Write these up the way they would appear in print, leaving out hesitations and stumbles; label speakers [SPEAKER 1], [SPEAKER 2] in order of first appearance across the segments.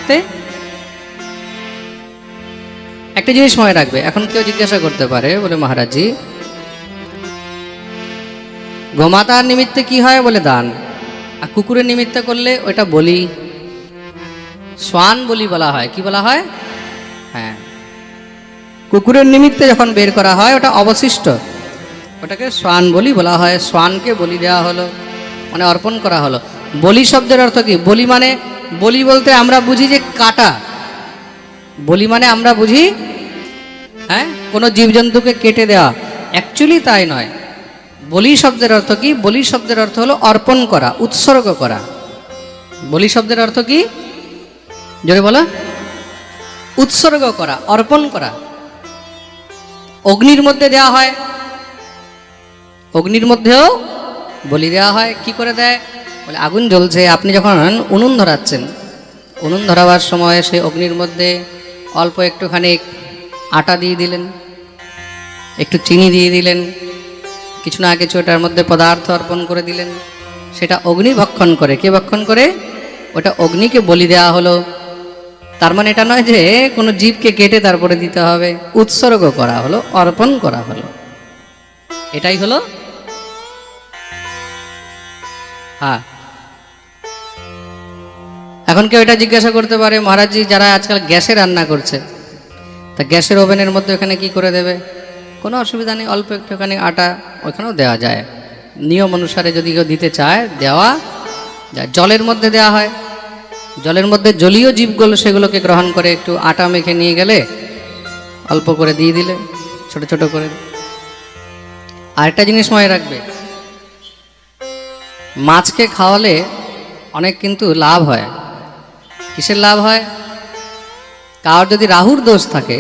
[SPEAKER 1] নিমিত্তে? একটা জিনিস মনে রাখবে। এখন কেউ জিজ্ঞাসা করতে পারে, বলে মহারাজজি গোমাতার নিমিত্তে কি হয়? বলে দান। আর কুকুরের নিমিত্তে করলে ওইটা বলি, শ্বান বলি বলা হয়। কি বলা হয়? হ্যাঁ, কুকুরের নিমিত্তে যখন বের করা হয় ওটা অবশিষ্ট, ওটাকে শ্বান বলি বলা হয়। শ্বানকে বলি দেওয়া হলো, মানে অর্পণ করা হলো। বলি শব্দের অর্থ কি? বলি মানে, বলি বলতে আমরা বুঝি যে কাটা। বলি মানে আমরা বুঝি হ্যাঁ কোনো জীবজন্তুকে কেটে দেওয়া। অ্যাকচুয়ালি তাই নয়। বলি শব্দের অর্থ কি? বলি শব্দের অর্থ হলো অর্পণ করা, উৎসর্গ করা। বলি শব্দের অর্থ কি? জোরে বলো। উৎসর্গ করা, অর্পণ করা। অগ্নির মধ্যে দেওয়া হয়, অগ্নির মধ্যেও বলি দেওয়া হয়। কি করে দেয়? বলে আগুন জ্বলছে, আপনি যখন উনুন ধরাচ্ছেন, উনুন ধরাবার সময় সেই অগ্নির মধ্যে অল্প একটুখানি আটা দিয়ে দিলেন, একটু চিনি দিয়ে দিলেন, কিছু না কিছু ওটার মধ্যে পদার্থ অর্পণ করে দিলেন, সেটা অগ্নি ভক্ষণ করে। কে ভক্ষণ করে? ওটা অগ্নিকে বলি দেওয়া হলো। তার মানে এটা নয় যে কোনো জীবকে কেটে তারপরে দিতে হবে, উৎসর্গ করা হলো, অর্পণ করা হলো। এটাই হলো। হ্যাঁ, এখন কেউ এটা জিজ্ঞাসা করতে পারে, মহারাজজি যারা আজকাল গ্যাসে রান্না করছে, তা গ্যাসের ওভেনের মধ্যে ওখানে কি করে দেবে? কোনো অসুবিধা নেই, অল্প একটুখানি আটা ওখানেও দেওয়া যায়। নিয়ম অনুসারে যদি কেউ দিতে চায় দেওয়া যায়। জলের মধ্যে দেওয়া হয়, জলের মধ্যে জলীয় জীবগুলো সেগুলোকে গ্রহণ করে একটু আটা মেখে নিয়ে গেলে অল্প করে দিয়ে দিলে, ছোট ছোট করে। আরেকটা জিনিস মনে রাখবে, মাছকে খাওয়ালে অনেক কিন্তু লাভ হয়। কিসের লাভ হয়? কার যদি রাহুর দোষ থাকে,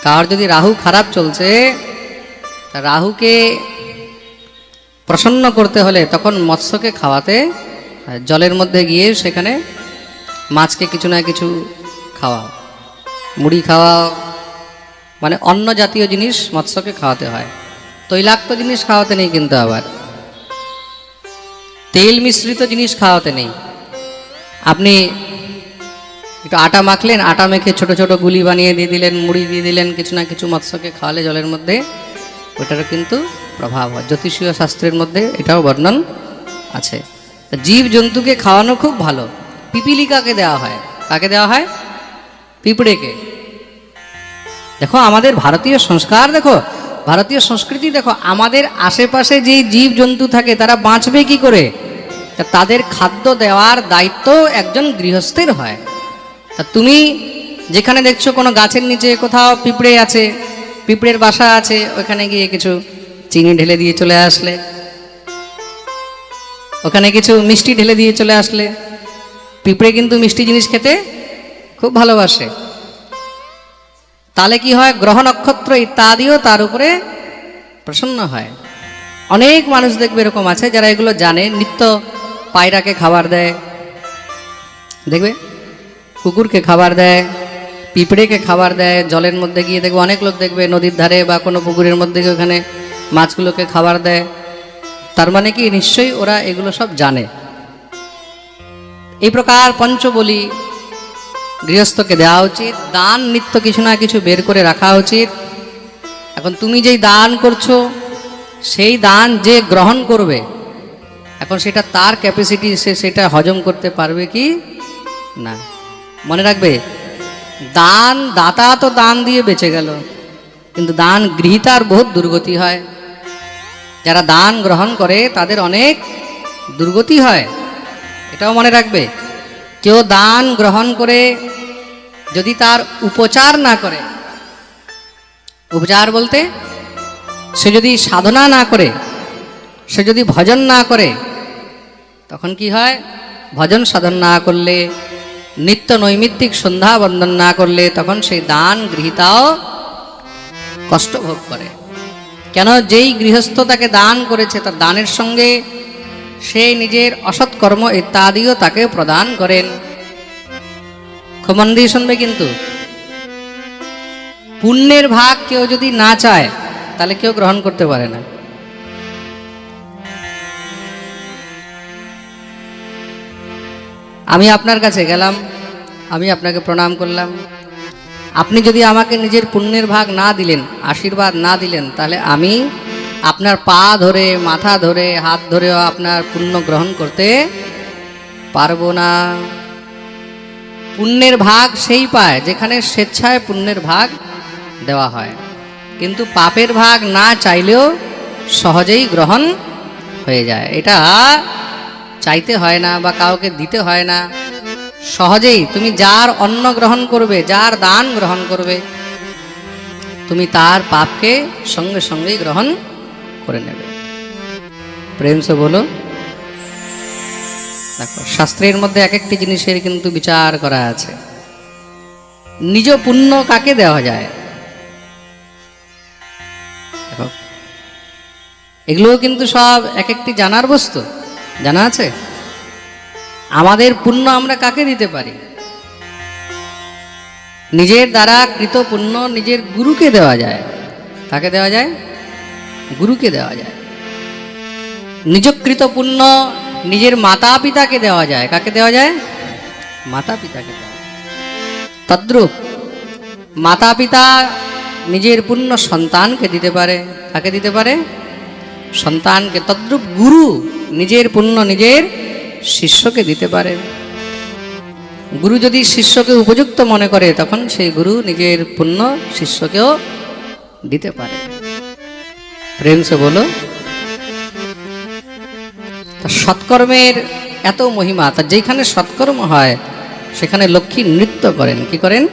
[SPEAKER 1] কার যদি রাহু খারাপ চলছে, তা রাহুকে প্রসন্ন করতে হলে তখন মৎস্যকে খাওয়াতে, জলের মধ্যে গিয়ে সেখানে মাছকে কিছু না কিছু খাওয়াও, মুড়ি খাওয়াও, মানে অন্য জাতীয় জিনিস মৎস্যকে খাওয়াতে হয়। তৈলাক্ত জিনিস খাওয়াতে নেই, কিন্তু আবার তেল মিশ্রিত জিনিস খাওয়াতে নেই। আপনি একটু আটা মাখলেন, আটা মেখে ছোট ছোট গুলি বানিয়ে দিয়ে দিলেন, মুড়ি দিয়ে দিলেন, কিছু না কিছু মৎস্যকে খাওয়ালে জলের মধ্যে, ওটারও কিন্তু প্রভাব হয়। জ্যোতিষীয় শাস্ত্রের মধ্যে এটাও বর্ণন আছে। জীব জন্তুকে খাওয়ানো খুব ভালো। পিপিলিকাকে দেওয়া হয়। কাকে দেওয়া হয়? পিঁপড়েকে। দেখো আমাদের ভারতীয় সংস্কার, দেখো ভারতীয় সংস্কৃতি, দেখো আমাদের আশেপাশে যেই জীব জন্তু থাকে তারা বাঁচবে কি করে? তা তাদের খাদ্য দেওয়ার দায়িত্ব একজন গৃহস্থের হয়। তা তুমি যেখানে দেখছো কোনো গাছের নিচে কোথাও পিঁপড়ে আছে, পিঁপড়ের বাসা আছে, ওখানে গিয়ে কিছু চিনি ঢেলে দিয়ে চলে আসলে, ওখানে কিছু মিষ্টি ঢেলে দিয়ে চলে আসলে। পিঁপড়ে কিন্তু মিষ্টি জিনিস খেতে খুব ভালোবাসে। তাহলে কি হয়? গ্রহ নক্ষত্র ইত্যাদিও তার উপরে প্রসন্ন হয়। অনেক মানুষ দেখবে এরকম আছে যারা এগুলো জানে, নিত্য পায়রাকে খাবার দেয়, দেখবে কুকুরকে খাবার দেয়, পিঁপড়েকে খাবার দেয়। জলের মধ্যে গিয়ে দেখবে অনেক লোক দেখবে নদীর ধারে বা কোনো পুকুরের মধ্যে গিয়ে ওখানে মাছগুলোকে খাবার দেয়। তার মানে কি নিশ্চয়ই ওরা এগুলো সব জানে। এই প্রকার পঞ্চবলি গৃহস্থকে দেওয়া উচিত। দান নিত্য কিছু না কিছু বের করে রাখা উচিত। এখন তুমি যেই দান করছো, সেই দান যে গ্রহণ করবে, এখন সেটা তার ক্যাপাসিটি, সে সেটা হজম করতে পারবে কি না। মনে রাখবে, দান দাতা তো দান দিয়ে বেঁচে গেল, কিন্তু দান গৃহীতার বহুত দুর্গতি হয়। যারা দান গ্রহণ করে তাদের অনেক দুর্গতি হয়, এটাও মনে রাখবে। কেউ দান গ্রহণ করে যদি তার উপচার না করে, উপচার বলতে সে যদি সাধনা না করে, সে যদি ভজন না করে, তখন কি হয়? ভজন সাধন না করলে, নিত্য নৈমিত্তিক সন্ধ্যা বন্দন না করলে, তখন সেই দান গৃহীতাও কষ্ট ভোগ করে। কেন? যেই গৃহস্থ তাকে দান করেছে, তার দানের সঙ্গে সে নিজের অসৎকর্ম ইত্যাদিও তাকে প্রদান করেন। খুব মন দিয়ে শুনবে, কিন্তু পুণ্যের ভাগ কেউ যদি না চায় তাহলে কেউ গ্রহণ করতে পারে না। আমি আপনার কাছে গেলাম, আমি আপনাকে প্রণাম করলাম। আপনি যদি আমাকে নিজের পুণ্যের ভাগ না দিলেন, আশীর্বাদ না দিলেন, তাহলে আমি আপনার পা ধরে, মাথা ধরে, হাত ধরেও আপনার পুণ্য গ্রহণ করতে পারবো না। পুণ্যের ভাগ সেই পায় যেখানে স্বেচ্ছায় পুণ্যের ভাগ দেওয়া হয়, কিন্তু পাপের ভাগ না চাইলেও সহজেই গ্রহণ হয়ে যায়। এটা চাইতে হয় না বা কাউকে দিতে হয় না, সহজেই তুমি যার অন্ন গ্রহণ করবে, যার দান গ্রহণ করবে, তুমি তার পাপকে সঙ্গে সঙ্গেই গ্রহণ করে নেবে। প্রেম সে বলো। দেখো, শাস্ত্রের মধ্যে এক একটি জিনিসের কিন্তু বিচার করা আছে। নিজ পুণ্য কাকে দেওয়া যায়? দেখো, এগুলোও কিন্তু সব এক একটি জানার বস্তু। জানা আছে আমাদের পুণ্য আমরা কাকে দিতে পারি? নিজের দ্বারা কৃত পুণ্য নিজের গুরুকে দেওয়া যায়। কাকে দেওয়া যায়? গুরুকে দেওয়া যায়। নিজকৃত পুণ্য নিজের মাতা পিতাকে দেওয়া যায়। কাকে দেওয়া যায়? মাতা পিতাকে দেওয়া যায়। তদ্রূপ মাতা পিতা নিজের পুণ্য সন্তানকে দিতে পারে। কাকে দিতে পারে? সন্তানকে। তদ্রূপ গুরু নিজের পুণ্য নিজের শিষ্যকে দিতে পারে। গুরু যদি শিষ্যকে উপযুক্ত মনে করে, তখন সেই গুরু নিজের পুণ্য শিষ্যকেও দিতে পারে। প্রেম সে বলো। সৎকর্মের এত মহিমা, তা যেখানে সৎকর্ম হয় সেখানে লক্ষ্মী নৃত্য করেন। কি করেন?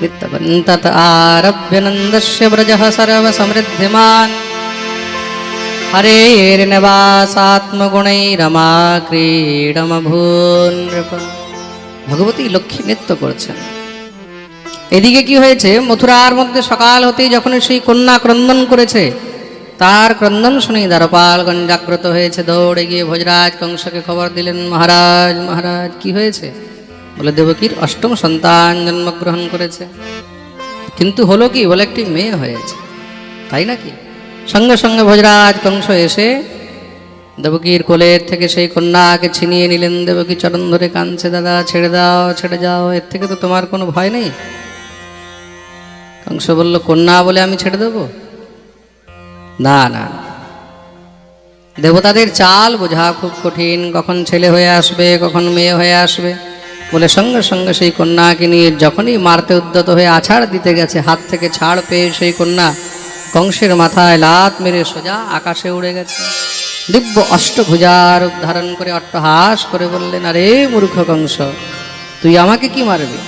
[SPEAKER 1] নৃত্য করেন। তত আরভ্য নন্দস্য ব্রজঃ সর্ব সমৃদ্ধিমান হরের নিবাসাত্মগুণৈরমা ক্রীডমভূন। ভগবতী লক্ষ্মী নৃত্য করছেন। এদিকে কি হয়েছে? মথুরার মধ্যে সকাল হতেই যখন সেই কন্যা ক্রন্দন করেছে, তার ক্রন্দন শুনে দ্বারপালগণ জাগ্রত হয়েছে। দৌড়ে গিয়ে ভোজরাজ কংসকে খবর দিলেন, মহারাজ মহারাজ কি হয়েছে? বলে, দেবকীর অষ্টম সন্তান জন্মগ্রহণ করেছে। কিন্তু হলো কি? বলে, একটি মেয়ে হয়েছে। তাই নাকি? সঙ্গে সঙ্গে ভোজরাজ কংস এসে দেবকীর কোলের থেকে সেই কন্যাকে ছিনিয়ে নিলেন। দেবকী চরণ ধরে কাঁদছে, দাদা ছেড়ে দাও, ছেড়ে যাও, এর থেকে তো তোমার কোনো ভয় নেই। কংস বলল, কন্যা বলে আমি ছেড়ে দেব? না না, দেবতাদের চাল বোঝা খুব কঠিন, কখন ছেলে হয়ে আসবে, কখন মেয়ে হয়ে আসবে। বলে সঙ্গে সঙ্গে সেই কন্যাকে নিয়ে যখনই মারতে উদ্যত হয়ে আছাড় দিতে গেছে, হাত থেকে ছাড় পেয়ে সেই কন্যা কংসের মাথায় লাত মেরে সোজা আকাশে উড়ে গেছে। দিব্য অষ্টভুজার রূপ ধারণ করে অট্টহাস করে বললেন, আরে মূর্খ কংস, তুই আমাকে কি মারবি?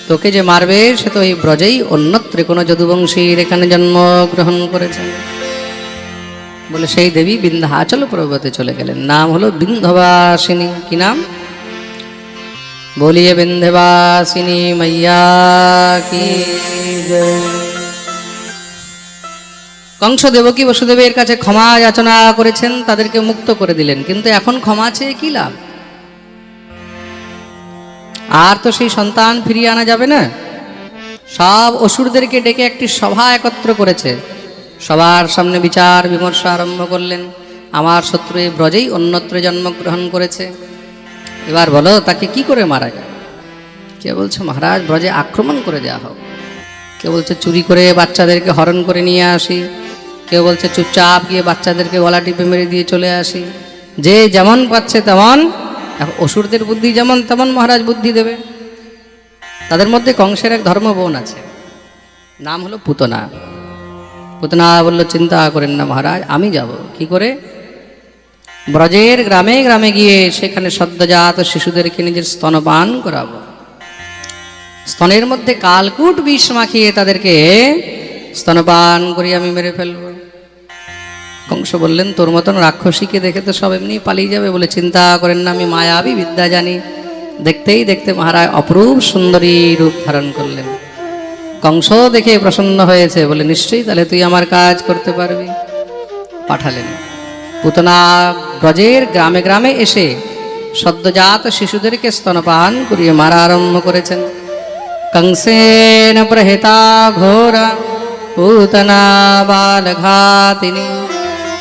[SPEAKER 1] তোকে যে মারবে সে তো এই ব্রজেই অন্যত্র কোনো যদুবংশীর এখানে জন্মগ্রহণ করেছেন। বলে সেই দেবী বিন্ধ্যাচল পর্বতে চলে গেলেন। নাম হলো বিন্ধ্যবাসিনী। কি নাম? বলিয়ে বিন্ধ্যবাসিনী মাইয়া কি জয়। কংস দেবকী বসুদেবের কাছে ক্ষমা যাচনা করেছেন, তাদেরকে মুক্ত করে দিলেন। কিন্তু এখন ক্ষমা চেয়ে কি লাভ? আর তো সেই সন্তান ফিরিয়ে আনা যাবে না। সব অসুরদেরকে ডেকে একটি সভা একত্র করেছে। সবার সামনে বিচার বিমর্শ আরম্ভ করলেন। আমার শত্রু এই ব্রজেই অন্যত্র জন্মগ্রহণ করেছে, এবার বলো তাকে কি করে মারা যায়? কে বলছে মহারাজ ব্রজে আক্রমণ করে দেওয়া হোক, কেউ বলছে চুরি করে বাচ্চাদেরকে হরণ করে নিয়ে আসি, কেউ বলছে চুপচাপ গিয়ে বাচ্চাদেরকে গলা টিপে মেরে দিয়ে চলে আসি। যে যেমন পাচ্ছে তেমন। অসুরদের বুদ্ধি যেমন তেমন মহারাজ বুদ্ধি দেবে। তাদের মধ্যে কংসের এক ধর্মবোন আছে, নাম হলো পুতনা। পুতনা বলল, চিন্তা করেন না মহারাজ, আমি যাব। কি করে? ব্রজের গ্রামে গ্রামে গিয়ে সেখানে সদ্যজাত শিশুদেরকে নিজের স্তনপান করাবো। স্তনের মধ্যে কালকুট বিষ মাখিয়ে তাদেরকে স্তনপান করি আমি মেরে ফেলব। কংস বললেন, তোর মতন রাক্ষসীকে দেখে তো সব এমনি পালিয়ে যাবে। বলে, চিন্তা করেন না, আমি মায়াবী বিদ্যা জানি। দেখতেই দেখতে মহারাজ অপরূপ সুন্দরী রূপ ধারণ করলেন। কংস দেখে প্রসন্ন হয়েছে, বলে নিশ্চয়ই তাহলে তুই আমার কাজ করতে পারবি। পাঠালেন। পুতনা ব্রজের গ্রামে গ্রামে এসে সদ্যজাত শিশুদেরকে স্তনপান করিয়ে মারা আরম্ভ করেছেন। কংসেন প্রহিতা ঘোরা পুতনা বালঘাতিনী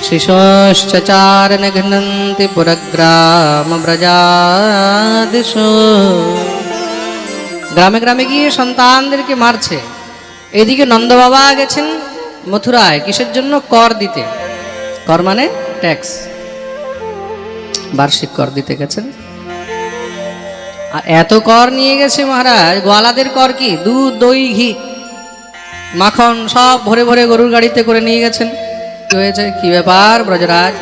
[SPEAKER 1] শিশুশ্চার নিঘ্নন্তি পুরগ্রাম ব্রজাদিশু। গ্রামে গ্রামে গিয়ে সন্তানদেরকে মারছে। এদিকে নন্দ বাবা গেছেন মথুরায় কিসের জন্য? কর দিতে। কর মানে ট্যাক্স, বার্ষিক কর দিতে গেছেন। আর এত কর নিয়ে গেছে মহারাজ, গোয়ালাদের কর কি? দুধ, দই, ঘি, মাখন সব ভরে ভরে গরুর গাড়িতে করে নিয়ে গেছেন। কি হয়েছে? কি ব্যাপার ব্রজরাজ,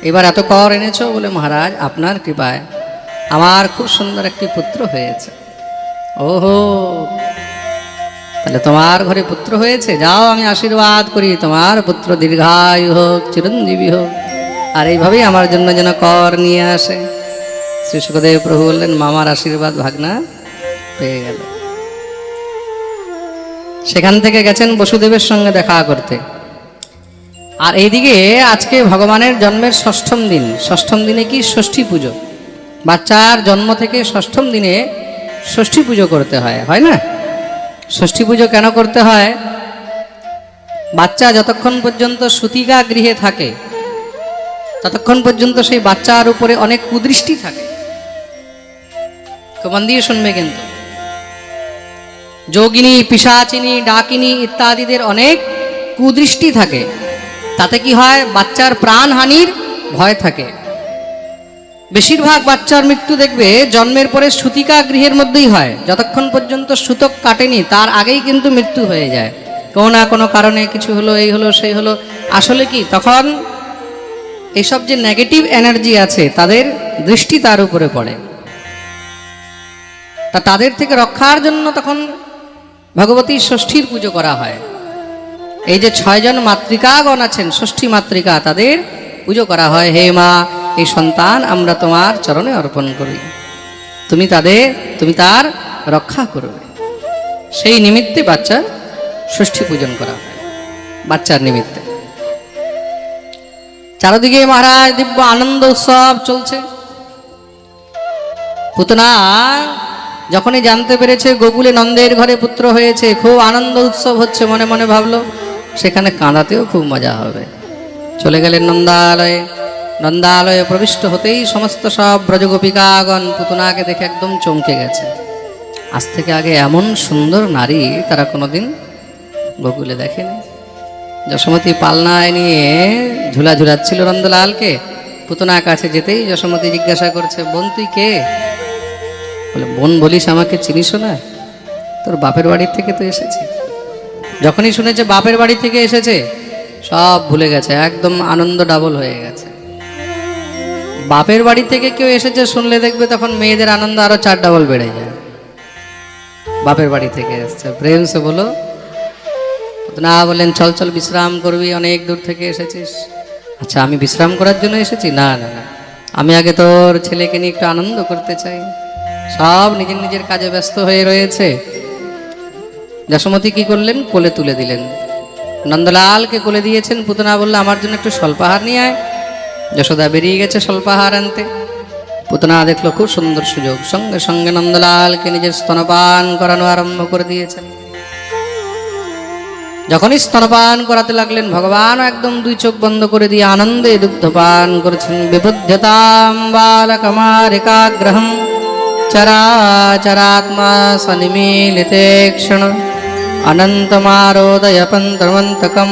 [SPEAKER 1] এবার এত কর এনেছো? বলে মহারাজ আপনার কৃপায় আমার খুব সুন্দর একটি পুত্র হয়েছে। ওহো, তাহলে তোমার ঘরে পুত্র হয়েছে, যাও আমি আশীর্বাদ করি তোমার পুত্র দীর্ঘায়ু হোক, চিরঞ্জীবী হোক, আর এইভাবেই আমার জন্য যেন কর নিয়ে আসে। শ্রী সুখদেব প্রভু বললেন, মামার আশীর্বাদ ভাগনা পেয়ে গেল। সেখান থেকে গেছেন বসুদেবের সঙ্গে দেখা করতে। আর এইদিকে আজকে ভগবানের জন্মের ষষ্ঠম দিন। ষষ্ঠম দিনে কি? ষষ্ঠী পুজো। বাচ্চার জন্ম থেকে ষষ্ঠম দিনে ষষ্ঠী পুজো করতে হয়, হয় না? ষষ্ঠী পুজো কেন করতে হয়? বাচ্চা যতক্ষণ পর্যন্ত সূতিকা গৃহে থাকে ততক্ষণ পর্যন্ত সেই বাচ্চার উপরে অনেক কুদৃষ্টি থাকে। মন দিয়ে শুনবে কিন্তু, যোগিনী, পিশাচিনী, ডাকিনী ইত্যাদিদের অনেক কুদৃষ্টি থাকে। তাতে কি হয়? বাচ্চার প্রাণহানির ভয় থাকে। বেশিরভাগ বাচ্চার মৃত্যু দেখবে জন্মের পরে সূতিকা গৃহের মধ্যেই হয়। যতক্ষণ পর্যন্ত সূতক কাটেনি তার আগেই কিন্তু মৃত্যু হয়ে যায়। কোনো না কোনো কারণে কিছু হলো, এই হলো, সেই হলো। আসলে কি, তখন এইসব যে নেগেটিভ এনার্জি আছে তাদের দৃষ্টি তার উপরে পড়ে। তা তাদের থেকে রক্ষার জন্য তখন ভগবতী ষষ্ঠীর পুজো করা হয়। এই যে 6 জন মাতৃকাগণ আছেন, ষষ্ঠী মাতৃকা, তাদের পুজো করা হয়। হে মা, এই সন্তান আমরা তোমার চরণে অর্পণ করি, তুমি তার রক্ষা করবে। সেই নিমিত্তে বাচ্চার ষষ্ঠী পূজন করা হয়, বাচ্চার নিমিত্তে। চারদিকে মহারাজ দিব্য আনন্দ উৎসব চলছে। পুতনা যখনই জানতে পেরেছে গোকুলে নন্দের ঘরে পুত্র হয়েছে, খুব আনন্দ উৎসব হচ্ছে, মনে মনে ভাবলো সেখানে কাঁদাতেও খুব মজা হবে। চলে গেলেন নন্দালয়ে। নন্দালয়ে প্রবিষ্ট হতেই সমস্ত সব ব্রজগোপিকাগণ পুতনাকে দেখে একদম চমকে গেছে। আজ থেকে আগে এমন সুন্দর নারী তারা কোনোদিন গোকুলে দেখেনি। যশোমতী পালনায় নিয়ে ঝুলা ঝুলাচ্ছিল নন্দলালকে। পুতনার কাছে যেতেই যশোমতী জিজ্ঞাসা করছে, বোন তুই কে? বলে, বোন বলিস আমাকে চিনিস না? তোর বাপের বাড়ির থেকে তো এসেছি। যখনই শুনেছে বাপের বাড়ি থেকে এসেছে সব ভুলে গেছে, একদম আনন্দ ডাবল হয়ে গেছে। বাপের বাড়ি থেকে কেউ এসেছে শুনলে দেখবে তখন মেয়েদের আনন্দ আরো 4 ডাবল বেড়ে যায়। বাপের বাড়ি থেকে এসছে, প্রেম সে বলো না। বললেন, চল চল বিশ্রাম করবি, অনেক দূর থেকে এসেছিস। আচ্ছা, আমি বিশ্রাম করার জন্য এসেছি? না না না, আমি আগে তোর ছেলেকে নিয়ে একটু আনন্দ করতে চাই। সব নিজের নিজের কাজে ব্যস্ত হয়ে রয়েছে। যশোমতী কি করলেন? কোলে তুলে দিলেন, নন্দলালকে কোলে দিয়েছেন। পুতনা বললে, আমার জন্য একটু স্বল্পাহার নিয়ে আয়। যশোদা বেরিয়ে গেছে স্বল্পাহার আনতে। পুতনা দেখলো খুব সুন্দর সুযোগ, সঙ্গে সঙ্গে নন্দলালকে নিজের স্তনপান করানো আরম্ভ করে দিয়েছেন। যখনই স্তনপান করাতে লাগলেন, ভগবান একদম 2 চোখ বন্ধ করে দিয়ে আনন্দে দুগ্ধপান করেছেন। বিবুধ্যতাম বালকমারিকাগ্রহম চরাচরাত্মা সনিমিলিতে ক্ষণ অনন্তমারোদয় পন্তমন্তকম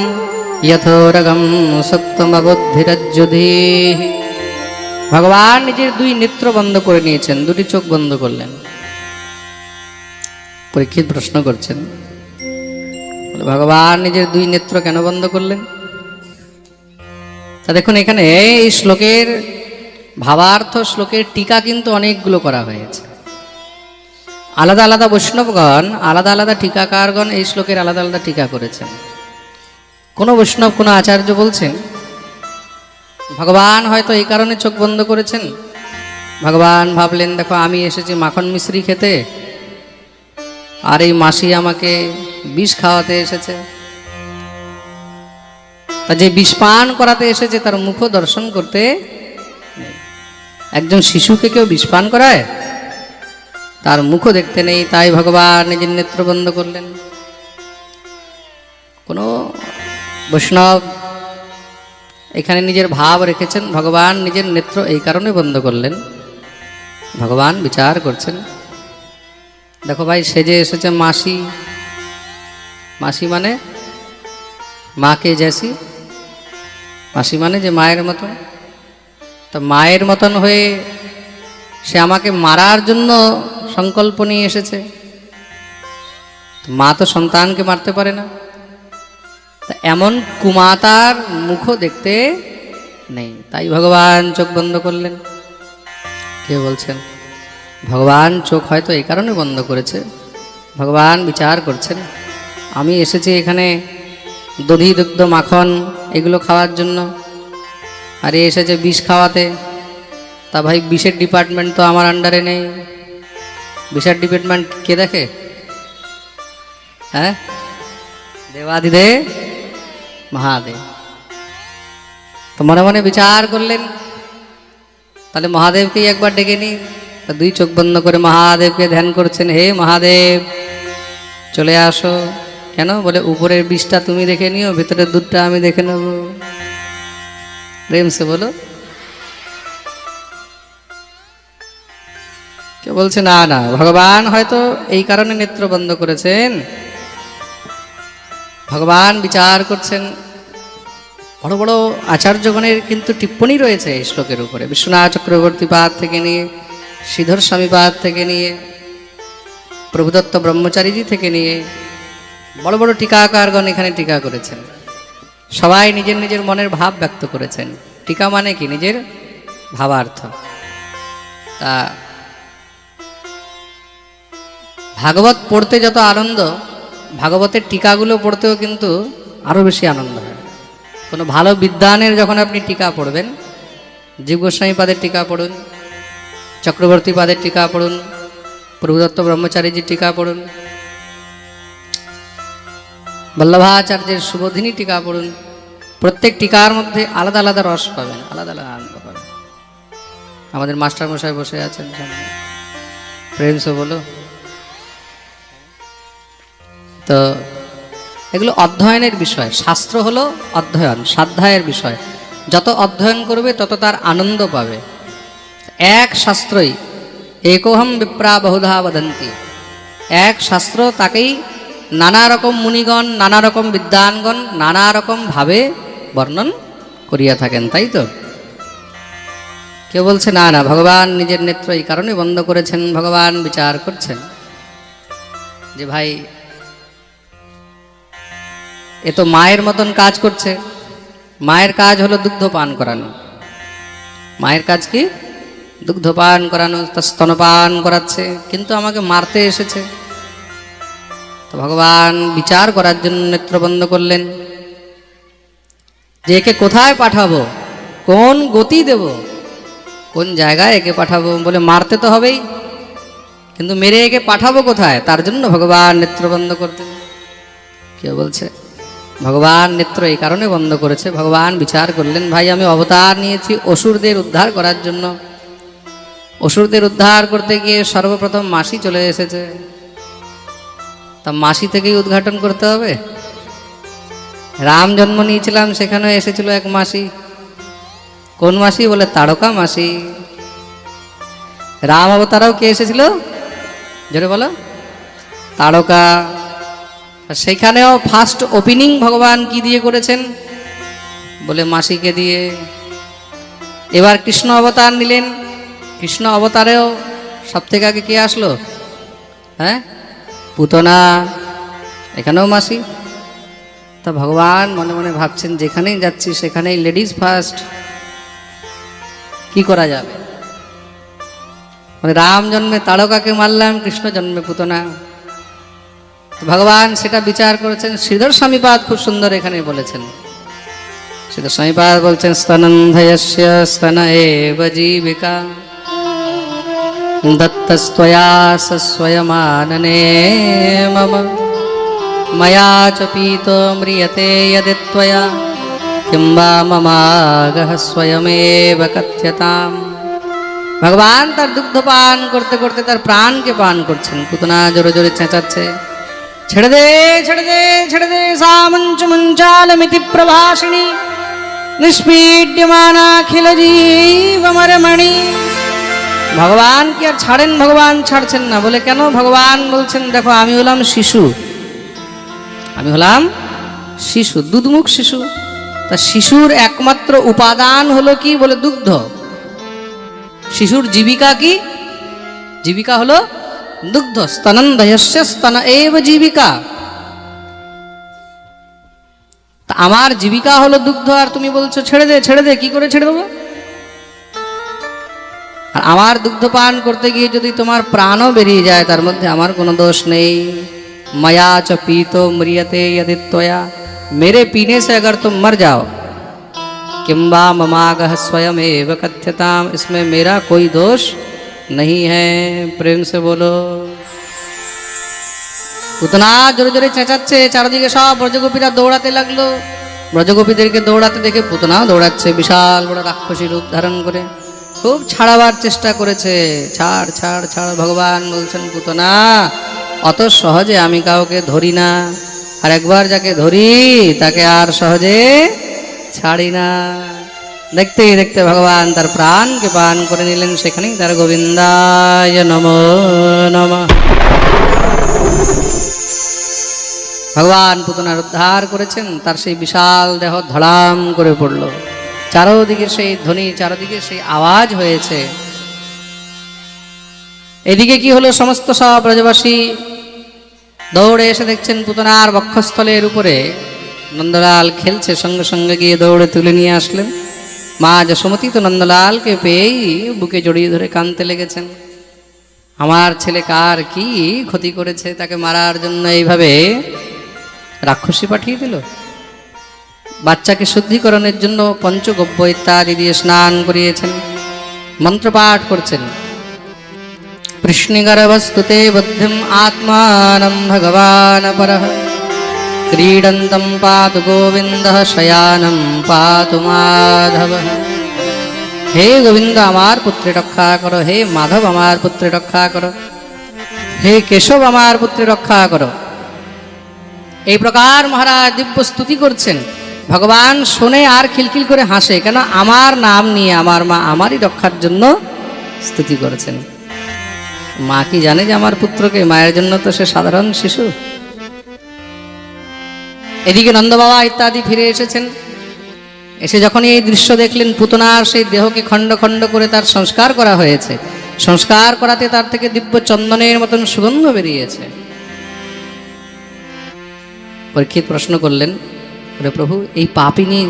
[SPEAKER 1] যথোরগম সত্যমবুদ্ধিরজ্জুধি। ভগবান নিজের 2 নেত্র বন্ধ করে নিয়েছেন, 2টি চোখ বন্ধ করলেন। পরীক্ষিত প্রশ্ন করছেন, ভগবান নিজের 2 নেত্র কেন বন্ধ করলেন? তা দেখুন, এখানে এই শ্লোকের ভাবার্থ, শ্লোকের টিকা কিন্তু অনেকগুলো করা হয়েছে। আলাদা আলাদা বৈষ্ণবগণ, আলাদা আলাদা টিকাকারগণ এই শ্লোকের আলাদা আলাদা টিকা করেছেন। কোনো বৈষ্ণব, কোনো আচার্য বলছেন ভগবান হয়তো এই কারণে চোখ বন্ধ করেছেন। ভগবান ভাবলেন, দেখো আমি এসেছি মাখন মিশ্রি খেতে, আর এই মাসি আমাকে বিষ খাওয়াতে এসেছে। তা যে বিষ পান করাতে এসেছে তার মুখ দর্শন করতে। একজন শিশুকে কেউ বিষ পান করায়? তার মুখ দেখতে নেই, তাই ভগবান নিজের নেত্র বন্ধ করলেন। কোনো বৈষ্ণব এখানে নিজের ভাব রেখেছেন, ভগবান নিজের নেত্র এই কারণে বন্ধ করলেন। ভগবান বিচার করছেন, দেখো ভাই, সেজে এসেছে মাসি। মাসি মানে মাকে জেসি, মাসি মানে যে মায়ের মতন। তো মায়ের মতন হয়ে সে আমাকে মারার জন্য সংকল্প নিয়ে এসেছে। মা তো সন্তানকে মারতে পারে না। তা এমন কুমাতার মুখও দেখতে নেই, তাই ভগবান চোখ বন্ধ করলেন। কে বলছেন? ভগবান চোখ হয়তো এই কারণে বন্ধ করেছে, ভগবান বিচার করছেন আমি এসেছি এখানে দধি দুগ্ধ মাখন এগুলো খাওয়ার জন্য, আর এ এসেছে বিষ খাওয়াতে। তা ভাই, বিষের ডিপার্টমেন্ট তো আমার আন্ডারে নেই। বিষের ডিপার্টমেন্ট কে দেখে? হ্যাঁ, দেবাদিদেব মহাদেব। তো মনে মনে বিচার করলেন, তাহলে মহাদেবকেই একবার ডেকে নি। তা দুই চোখ বন্ধ করে মহাদেবকে ধ্যান করছেন। হে মহাদেব, চলে আসো। কেন? বলে উপরের বিষটা তুমি দেখে নিও, ভিতরের দুধটা আমি দেখে নেব। প্রেম সে বলো। কেউ বলছে না না, ভগবান হয়তো এই কারণে নেত্র বন্ধ করেছেন, ভগবান বিচার করছেন। বড় বড় আচার্যগণের কিন্তু টিপ্পণী রয়েছে এই শ্লোকের উপরে। বিশ্বনাথ চক্রবর্তী পাদ থেকে নিয়ে, শ্রীধর স্বামী পাদ থেকে নিয়ে, প্রভুদত্ত ব্রহ্মচারীজি থেকে নিয়ে বড় বড় টিকাকারগণ এখানে টিকা করেছেন। সবাই নিজের নিজের মনের ভাব ব্যক্ত করেছেন। টিকা মানে কি? নিজের ভাবার্থ। তা ভাগবত পড়তে যত আনন্দ, ভাগবতের টিকাগুলো পড়তেও কিন্তু আরও বেশি আনন্দ হয়। কোনো ভালো বিদ্বানের যখন আপনি টিকা পড়বেন, জীব গোস্বামী পাদের টিকা পড়ুন, চক্রবর্তী পাদের টিকা পড়ুন, প্রভুদত্ত ব্রহ্মচারীজির টিকা পড়ুন, বল্লভাচার্যের সুবোধিনী টিকা পড়ুন, প্রত্যেক টিকার মধ্যে আলাদা আলাদা রস পাবেন, আলাদা আলাদা আনন্দ পাবেন। আমাদের মাস্টার মশাই বসে আছেন সামনে, প্রেম সে বলো। তো এগুলো অধ্যয়নের বিষয়। শাস্ত্র হলো অধ্যয়ন, স্বাধ্যায়ের বিষয়। যত অধ্যয়ন করবে তত তার আনন্দ পাবে। এক শাস্ত্রই একোহম বিপ্রা বহুধা বদন্তি, এক শাস্ত্র তাকেই নানা রকম মুনিগণ, নানা রকম বিদ্বানগণ নানা রকম ভাবে বর্ণন করিয়া থাকেন, তাই তো? কেউ বলছে না না, ভগবান নিজের নেত্র এই কারণে বন্ধ করেছেন। ভগবান বিচার করছেন যে ভাই, এ তো মায়ের মতন কাজ করছে। মায়ের কাজ হলো দুগ্ধ পান করানো। মায়ের কাজ কি? দুগ্ধ পান করানো, তা স্তনপান করাচ্ছে, কিন্তু আমাকে মারতে এসেছে। তো ভগবান বিচার করার জন্য নেত্র বন্ধ করলেন যে একে কোথায় পাঠাবো, কোন গতি দেব, কোন জায়গায় একে পাঠাবো। বলে মারতে তো হবেই, কিন্তু মেরে একে পাঠাবো কোথায়? তার জন্য ভগবান নেত্র বন্ধ করতেন। কেউ বলছে ভগবান নেত্র এই কারণে বন্ধ করেছে। ভগবান বিচার করলেন, ভাই আমি অবতার নিয়েছি অসুরদের উদ্ধার করার জন্য। অসুরদের উদ্ধার করতে গিয়ে সর্বপ্রথম মাসি চলে এসেছে। তা মাসি থেকেই উদ্ঘাটন করতে হবে। রাম জন্ম নিয়েছিলাম, সেখানে এসেছিল এক মাসি। কোন মাসি? বলে তারকা মাসি। রাম অবতারাও কে এসেছিল? জোরে বলো। তারকা। সেইখানেও ফার্স্ট ওপেনিং ভগবান কি দিয়ে করেছেন? বলে মাসিকে দিয়ে। এবার কৃষ্ণ অবতার নিলেন। কৃষ্ণ অবতারেও সব থেকে আগে কে আসলো? হ্যাঁ, পুতনা। এখানেও মাসি। তা ভগবান মনে মনে ভাবছেন, যেখানেই যাচ্ছি সেখানেই লেডিজ ফার্স্ট, কি করা যাবে? মানে রাম জন্মে তারকাকে মারলাম, কৃষ্ণ জন্মে পুতনা। ভগবান সেটা বিচার করেছেন। শ্রীধর স্বামীপাদ খুব সুন্দর এখানে বলেছেন। শ্রীধর স্বামীপাদ বলছেন, স্তনন্ধয়স্য স্তন এব জীবিকা দত্তস্ত্বয়া সস্বয়মাননে মম ময়া চ পীতো ম্রিয়তে यदि त्वया किं वा ममागः स्वयमेव कथ्यताम्। ভগবান তার দুগ্ধ পান করতে করতে তার প্রাণকে পান করছেন। পুতনা জোরে জোরে চেঁচাচ্ছে, ছেড়ে দে ছেড়ে দে ছেড়ে দে, সা মঞ্চ মঞ্চালমিতি প্রভাসিনী নিষ্পীড্যমানাখিল জীবমরমণি ভগবান কি আর ছাড়েন? ভগবান ছাড়ছেন না। বলে কেন? ভগবান বলছেন দেখো আমি হলাম শিশু, আমি হলাম শিশু, দুধমুখ শিশু। তা শিশুর একমাত্র উপাদান হলো কি? বলে দুগ্ধ। শিশুর জীবিকা কি? জীবিকা হলো দুগ্ধ। স্তনন্দয়স্য স্তন এব জীবিকা। তা আমার জীবিকা হলো দুগ্ধ, আর তুমি বলছো ছেড়ে দে ছেড়ে দে। কি করে ছেড়ে দেবো? আর আমার দুগ্ধ পান করতে গিয়ে যদি তোমার প্রাণও বেরিয়ে যায়, তার মধ্যে আমার কোনো দোষ নেই। মায়া চ पीतो म्रियते यदि त्वया, मेरे पीने से अगर तुम मर जाओ, किंबा ममागह स्वयं एव कथ्यताम, इसमें मेरा कोई दोष नहीं है। प्रेम से बोलो। পুতনা জোরে জোরে চেঁচাচ্ছে, চারদিকে সব ব্রজগোপীরা দৌড়াতে লাগলো। ব্রজগোপীদেরকে দৌড়াতে দেখে পুতনাও দৌড়াচ্ছে বিশাল বড় রাক্ষসী রূপ ধারণ করে। খুব ছাড়াবার চেষ্টা করেছে, ছাড় ছাড় ছাড়। ভগবান বলছেন পুতনা অত সহজে আমি কাউকে ধরি না, আর একবার যাকে ধরি তাকে আর সহজে ছাড়ি না। দেখতে দেখতে ভগবান তার প্রাণকে পান করে নিলেন। সেখানেই তার গোবিন্দায় নমো নমঃ। ভগবান পুতনার উদ্ধার করেছেন। তার সেই বিশাল দেহ ধড়াম করে পড়ল। চারোদিকে সেই ধ্বনি, চারোদিকে সেই আওয়াজ হয়েছে। এদিকে কি হলো? সমস্ত সব ব্রজবাসী দৌড়ে এসে দেখছেন পুতনার বক্ষস্থলের উপরে নন্দলাল খেলছে। সঙ্গে সঙ্গে গিয়ে দৌড়ে তুলে নিয়ে আসলেন। মা যশোমতী তো নন্দলালকে পেয়েই বুকে জড়িয়ে ধরে কাঁদতে লেগেছেন। আমার ছেলে কার কি ক্ষতি করেছে, তাকে মারার জন্য এইভাবে রাক্ষসী পাঠিয়ে দিল। বাচ্চাকে শুদ্ধিকরণের জন্য পঞ্চগব্য ইত্যাদি দিয়ে স্নান করিয়েছেন, মন্ত্রপাঠ করছেন। কৃষ্ণগর্ভস্তুতে বুদ্ধিম আত্মানম ভগবান পরঃ, ক্রীডন্তম পাতু গোবিন্দঃ শয়ানম পাতু মাধবঃ। হে গোবিন্দ আমার পুত্রে রক্ষা করো, হে মাধব আমার পুত্রে রক্ষা করো, হে কেশব আমার পুত্রে রক্ষা করো। এই প্রকার মহারাজ দিব্য স্তুতি করছেন। ভগবান শোনে আর খিলখিল করে হাসে। কেন? আমার নাম নিয়ে আমার মা আমারই রক্ষার জন্য স্তুতি করেছেন। মা কি জানে যে আমার পুত্রকে? মায়ের জন্য তো সে সাধারণ শিশু। এদিকে নন্দবাবা ইত্যাদি ফিরে এসেছেন। এসে যখন এই দৃশ্য দেখলেন, পুতনার সেই দেহকে খণ্ড খণ্ড করে তার সংস্কার করা হয়েছে। সংস্কার করাতে তার থেকে দিব্য চন্দনের মতন সুগন্ধ বেরিয়েছে। পরীক্ষিত প্রশ্ন করলেন, প্রভু এই পাপিনী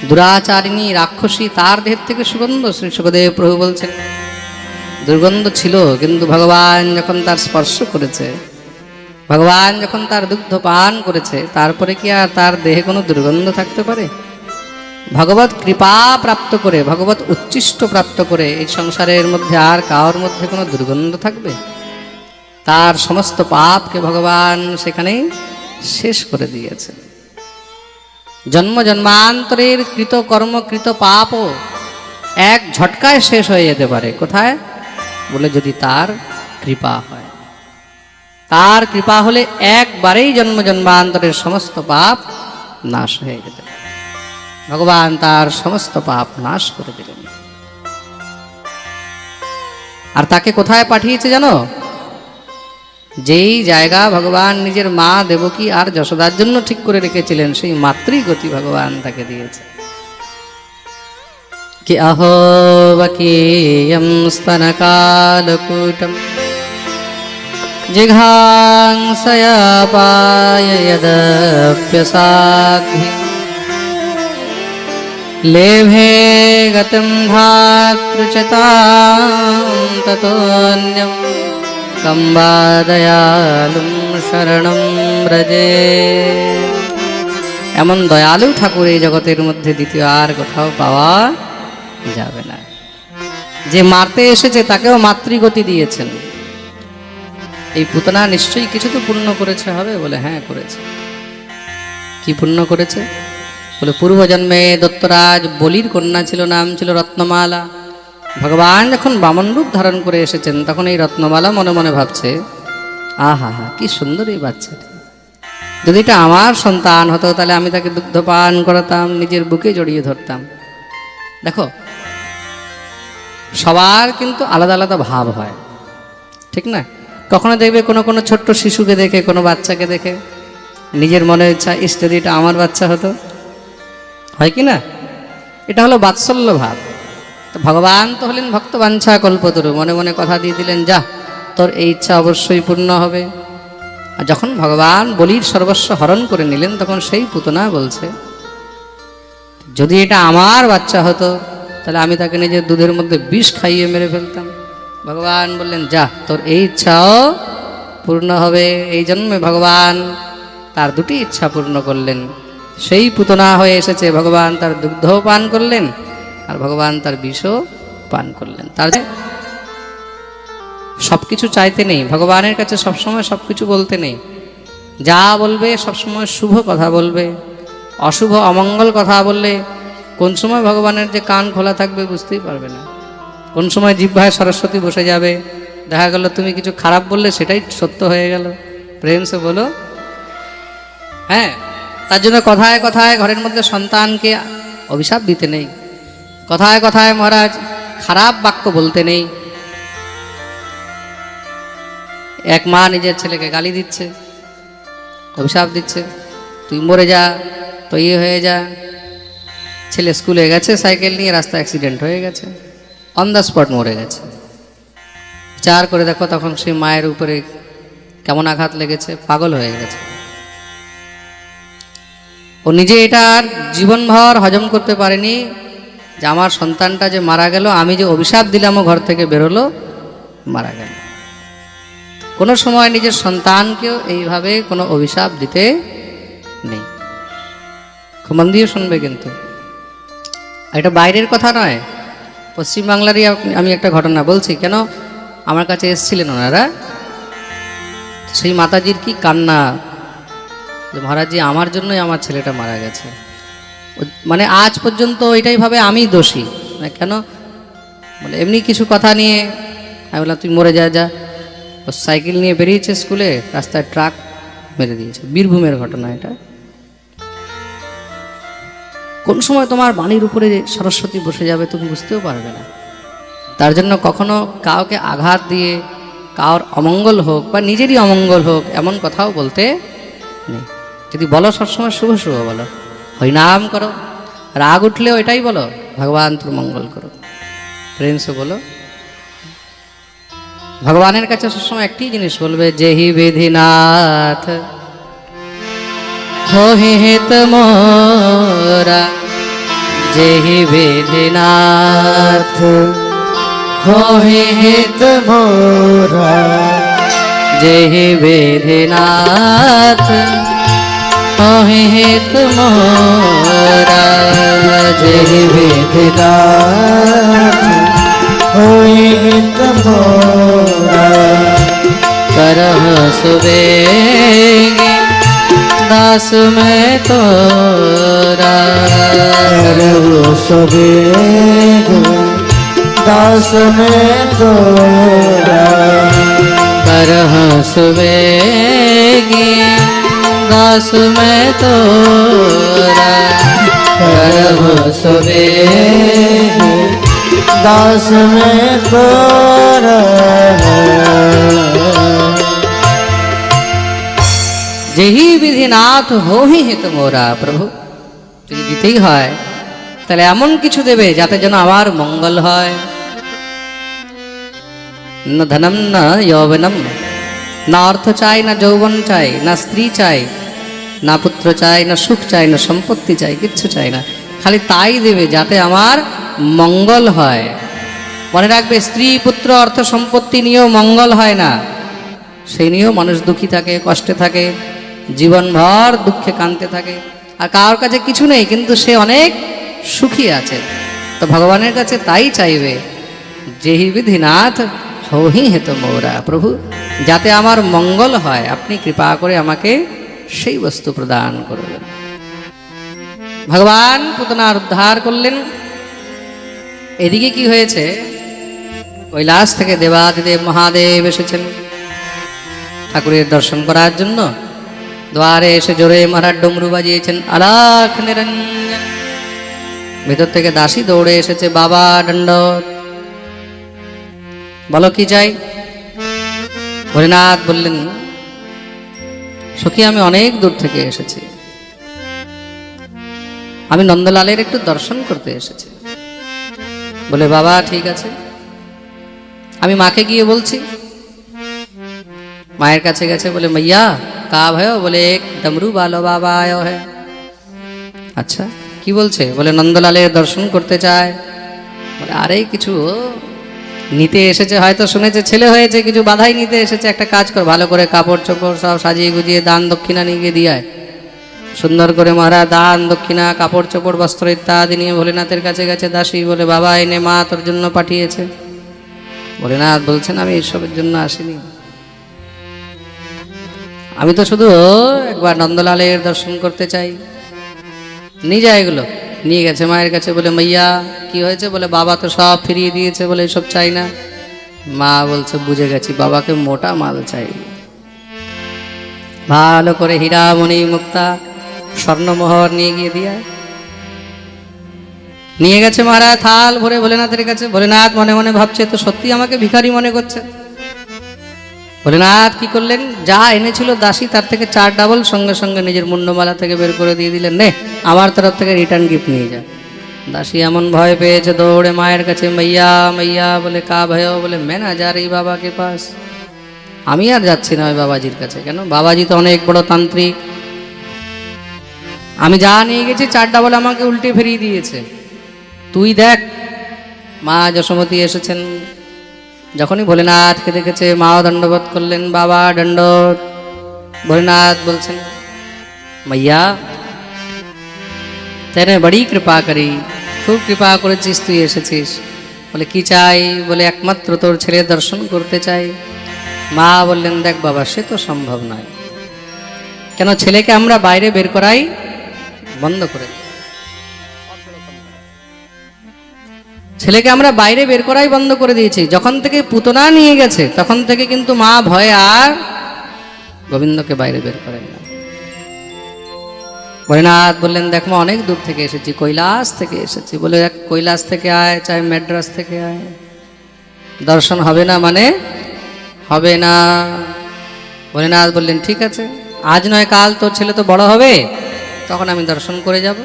[SPEAKER 1] দুরাচারিণী রাক্ষসী তার দেহের থেকে সুগন্ধ? শ্রী সুখদেব প্রভু বলছেন দুর্গন্ধ ছিল, কিন্তু ভগবান যখন তার স্পর্শ করেছে, ভগবান যখন তার দুগ্ধ পান করেছে, তারপরে কি আর তার দেহে কোনো দুর্গন্ধ থাকতে পারে? ভগবত কৃপা প্রাপ্ত করে, ভগবত উচ্ছিষ্ট প্রাপ্ত করে এই সংসারের মধ্যে আর কারোর মধ্যে কোনো দুর্গন্ধ থাকবে? তার সমস্ত পাপকে ভগবান সেখানেই শেষ করে দিয়েছে। জন্ম জন্মান্তরের কৃত কর্ম কৃত পাপও এক ঝটকায় শেষ হয়ে যেতে পারে। কোথায়? বলে যদি তার কৃপা হয়। তার কৃপা হলে একবারেই জন্ম জন্মান্তরের সমস্ত পাপ নাশ হয়ে যেতে পারে। ভগবান তার সমস্ত পাপ নাশ করে দিলেন। আর তাকে কোথায় পাঠিয়েছে জানো? যেই জায়গা ভগবান নিজের মা দেবকী আর যশোদার জন্য ঠিক করে রেখেছিলেন, সেই মাতৃগতি ভগবান তাকে দিয়েছে। কি আহো বকীয়ম স্তনকালকূটম জিঘাংসয়া পায় যদপ্যসাধ্বি, লেভে গতম ধাতৃচতাম ততোন্যম কম্বা দয়ালুম শরণম ব্রজে। এমন দয়ালু ঠাকুর এই জগতের মধ্যে দ্বিতীয় আর কোথাও পাওয়া যাবে না। যে মারতে এসেছে তাকেও মাতৃগতি দিয়েছেন। এই পুতনা নিশ্চয়ই কিছু তো পুণ্য করেছে হবে? বলে হ্যাঁ করেছে। কি পুণ্য করেছে? বলে পূর্বজন্মে দত্তরাজ বলির কন্যা ছিল, নাম ছিল রত্নমালা। ভগবান যখন বামন রূপ ধারণ করে এসেছেন, তখন এই রত্নমালা মনে মনে ভাবছে, আহা হা কি সুন্দর এই বাচ্চাটি, যদি এটা আমার সন্তান হতো তাহলে আমি তাকে দুগ্ধ পান করাতাম, নিজের বুকে জড়িয়ে ধরতাম। দেখো সবার কিন্তু আলাদা আলাদা ভাব হয়, ঠিক না? কখনো দেখবে কোনো কোনো ছোট্ট শিশুকে দেখে, কোনো বাচ্চাকে দেখে নিজের মনে ইচ্ছা, ইস যদি এটা আমার বাচ্চা হতো, হয় কি না? এটা হলো বাৎসল্য ভাব। তো ভগবান তো হলেন ভক্ত বাঞ্ছা কল্পতরু, মনে মনে কথা দিয়ে দিলেন, যা তোর এই ইচ্ছা অবশ্যই পূর্ণ হবে। আর যখন ভগবান বলির সর্বস্ব হরণ করে নিলেন, তখন সেই পুতনা বলছে, যদি এটা আমার বাচ্চা হতো তাহলে আমি তাকে নিজের দুধের মধ্যে বিষ খাইয়ে মেরে ফেলতাম। ভগবান বললেন, যা তোর এই ইচ্ছাও পূর্ণ হবে। এই জন্মে ভগবান তার দুটি ইচ্ছা পূর্ণ করলেন। সেই পুতনা হয়ে এসেছে, ভগবান তার দুগ্ধও পান করলেন আর ভগবান তার বিষও পান করলেন। তার সব কিছু চাইতে নেই, ভগবানের কাছে সবসময় সব কিছু বলতে নেই। যা বলবে সবসময় শুভ কথা বলবে। অশুভ অমঙ্গল কথা বললে কোন সময় ভগবানের যে কান খোলা থাকবে বুঝতেই পারবে না। কোন সময় জিহ্বায় সরস্বতী বসে যাবে, দেখা গেল তুমি কিছু খারাপ বললে সেটাই সত্য হয়ে গেল। প্রেম সে বলো। হ্যাঁ, তার জন্য কথায় কথায় ঘরের মধ্যে সন্তানকে অভিশাপ দিতে নেই, কথায় কথায় মহারাজ খারাপ বাক্য বলতে নেই। এক মা নিজের ছেলেকে গালি দিচ্ছে, অভিশাপ দিচ্ছে, তুই মরে যা, তো ইয়ে হয়ে যা। ছেলে স্কুলে গেছে সাইকেল নিয়ে, রাস্তা অ্যাক্সিডেন্ট হয়ে গেছে, অন দ্য স্পট মরে গেছে। বিচার করে দেখো তখন সেই মায়ের উপরে কেমন আঘাত লেগেছে, পাগল হয়ে গেছে। ও নিজে এটা আর জীবনভর হজম করতে পারেনি যে আমার সন্তানটা যে মারা গেল, আমি যে অভিশাপ দিলাম ও ঘর থেকে বেরোলো, মারা গেল। কোনো সময় নিজের সন্তানকেও এইভাবে কোনো অভিশাপ দিতে নেই। খুব মন দিয়ে শুনবে কিন্তু, এটা বাইরের কথা নয়, পশ্চিমবাংলারই আমি একটা ঘটনা বলছি। কেন আমার কাছে এসেছিলেন ওনারা, সেই মাতাজির কি কান্না, মহারাজজি আমার জন্যই আমার ছেলেটা মারা গেছে। মানে আজ পর্যন্ত এটাই ভাবে আমি দোষী। কেন বলে, এমনি কিছু কথা নিয়ে আমি বললাম তুই মরে যা যা। ও সাইকেল নিয়ে বেরিয়েছে স্কুলে, রাস্তায় ট্রাক মেরে দিয়েছে। বীরভূমের ঘটনা এটা। কোন সময় তোমার বাণীর উপরে সরস্বতী বসে যাবে তুমি বুঝতেও পারবে না। তার জন্য কখনো কাউকে আঘাত দিয়ে কার অমঙ্গল হোক বা নিজেরই অমঙ্গল হোক এমন কথাও বলতে নেই। যদি বলো সবসময় শুভ শুভ বলো, হরিনাম করো, রাগ উঠলেও এটাই বলো, ভগবান তোর মঙ্গল করো, প্রেম সে বলো। ভগবানের কাছে সবসময় একটি জিনিস বলবে, যেহি বিধিনাথ হোহি হিত মোরা, যেহি বিধিনাথ
[SPEAKER 2] होहि हित मोरा,
[SPEAKER 1] जेहि विधिनाथ होहि हित मोरा,
[SPEAKER 2] जेहि विधिनाथ होहि हित मोरा।
[SPEAKER 1] करह सुबेगी दास में तोरा,
[SPEAKER 2] करहु सुबेग दास में तोरा,
[SPEAKER 1] करह सुबेगी दास में तोरा,
[SPEAKER 2] करह सुबेग दास में तोरा।
[SPEAKER 1] যেহি বিধিনাথ হোহি হিত মোরা। প্রভু যদি দিতেই হয় তাহলে এমন কিছু দেবে যাতে যেন আমার মঙ্গল হয়। না ধনম না যৌবনম, না অর্থ চাই, না যৌবন চাই, না স্ত্রী চাই, না পুত্র চাই, না সুখ চাই, না সম্পত্তি চাই, কিচ্ছু চাই না। খালি তাই দেবে যাতে আমার মঙ্গল হয়। মনে রাখবে, স্ত্রী পুত্র অর্থ সম্পত্তি নিয়েও মঙ্গল হয় না। সেই নিয়েও মানুষ দুঃখী থাকে, কষ্টে থাকে, জীবনভর দুঃখে কাঁদতে থাকে। আর কারোর কাছে কিছু নেই কিন্তু সে অনেক সুখী আছে। তো ভগবানের কাছে তাই চাইবে, যেহি বিধিনাথ হোহি হেত মোরা। প্রভু যাতে আমার মঙ্গল হয়, আপনি কৃপা করে আমাকে সেই বস্তু প্রদান করবেন। ভগবান পুতনার উদ্ধার করলেন। এদিকে কি হয়েছে, কৈলাস থেকে দেবাদিদেব মহাদেব এসেছেন ঠাকুরের দর্শন করার জন্য। দ্বারে এসে জোরে মহারাজ ডমরু বাজিয়েছেন, আলাখ নিরঞ্জন। ভেতর থেকে দাসী দৌড়ে এসেছে, বাবা দণ্ডত। বলো কি চাই? হরিনাথ বললেন, সখী আমি অনেক দূর থেকে এসেছি, আমি নন্দলালের একটু দর্শন করতে এসেছি। বলে বাবা ঠিক আছে, আমি মাকে গিয়ে বলছি। মায়ের কাছে গেছে, বলে মাইয়া কা भयो? বলে এক डमरू वालो बाबा आयो है। আচ্ছা কি বলছে? বলে নন্দলালের দর্শন করতে চায়। বলে আরে কিছু নিতে এসেছে, হয়তো শুনেছে ছেলে হয়েছে, কিছু বাধাই নিতে এসেছে। একটা কাজ কর, ভালো করে কাপড় চোপড় সব সাজিয়ে গুজিয়ে দান দক্ষিণা নিয়ে গিয়ে দিয়ে আয়। সুন্দর করে মহারাজ দান দক্ষিণা কাপড় চোপড় বস্ত্র ইত্যাদি নিয়ে ভোলেনাথের কাছে গেছে। দাসী বলে বাবা এনে মা তোর জন্য পাঠিয়েছে। ভোলেনাথ বলছেন আমি এইসবের জন্য আসিনি, আমি তো শুধু একবার নন্দলালের দর্শন করতে চাই। নিয়ে যায় এগুলো, নিয়ে গেছে মায়ের কাছে। বলে মাইয়া কি হয়েছে? বলে বাবা তো সব ফিরিয়ে দিয়েছে, বলে এসব চাই না। মা বলছে বুঝে গেছি, বাবাকে মোটা মাল চাই, ভালো করে হীরা মণি মুক্তা স্বর্ণমোহর নিয়ে গিয়ে দিয়া। নিয়ে গেছে মহারাজ থাল ভরে ভোলেনাথের কাছে। ভোলেনাথ মনে মনে ভাবছে তো সত্যি আমাকে ভিখারি মনে করছে। ভোলেনাথ কি করলেন, যা এনেছিল দাসী তার থেকে 4 ডাবল সঙ্গে সঙ্গে নিজের মুন্ডমালা থেকে বের করে দিয়ে দিলেন, নে আমার তরফ থেকে রিটার্ন গিফট নিয়ে যা। দাসী এমন ভয় পেয়েছে, দৌড়ে মায়ের কাছে, মাইয়া মাইয়া বলে কা ভয়? বলে मैं ना जा रही बाबा के पास, আমি আর যাচ্ছি না ওই বাবাজির কাছে। কেন? বাবাজি তো অনেক বড় তান্ত্রিক, আমি যা নিয়ে গেছি 4 ডাবল আমাকে উল্টে ফিরিয়ে দিয়েছে। তুই দেখ। মা যশোমতী এসেছেন, যখনই ভোলেনাথকে দেখেছে মাও দণ্ডবোধ করলেন, বাবা দণ্ডবোধ। ভোলেনাথ বলছেন মাইয়া তেনে বড়ি কৃপা করি, খুব কৃপা করেছিস তুই এসেছিস। বলে কি চাই? বলে একমাত্র তোর ছেলে দর্শন করতে চাই। মা বললেন দেখ বাবা সে তো সম্ভব নয়। কেন? ছেলেকে আমরা বাইরে বের করাই বন্ধ করে দিই, ছেলেকে আমরা বাইরে বের করাই বন্ধ করে দিয়েছি। যখন থেকে পুতনা নিয়ে গেছে তখন থেকে কিন্তু মা ভয়ে আর গোবিন্দকে বাইরে বের করেন না। ভোলেনাথ বললেন দেখ মা অনেক দূর থেকে এসেছি, কৈলাস থেকে এসেছি। বলে কৈলাস থেকে আয় চাই ম্যাড্রাস থেকে আয়, দর্শন হবে না মানে হবে না। ভোলেনাথ বললেন ঠিক আছে, আজ নয় কাল তোর ছেলে তো বড় হবে, তখন আমি দর্শন করে যাব।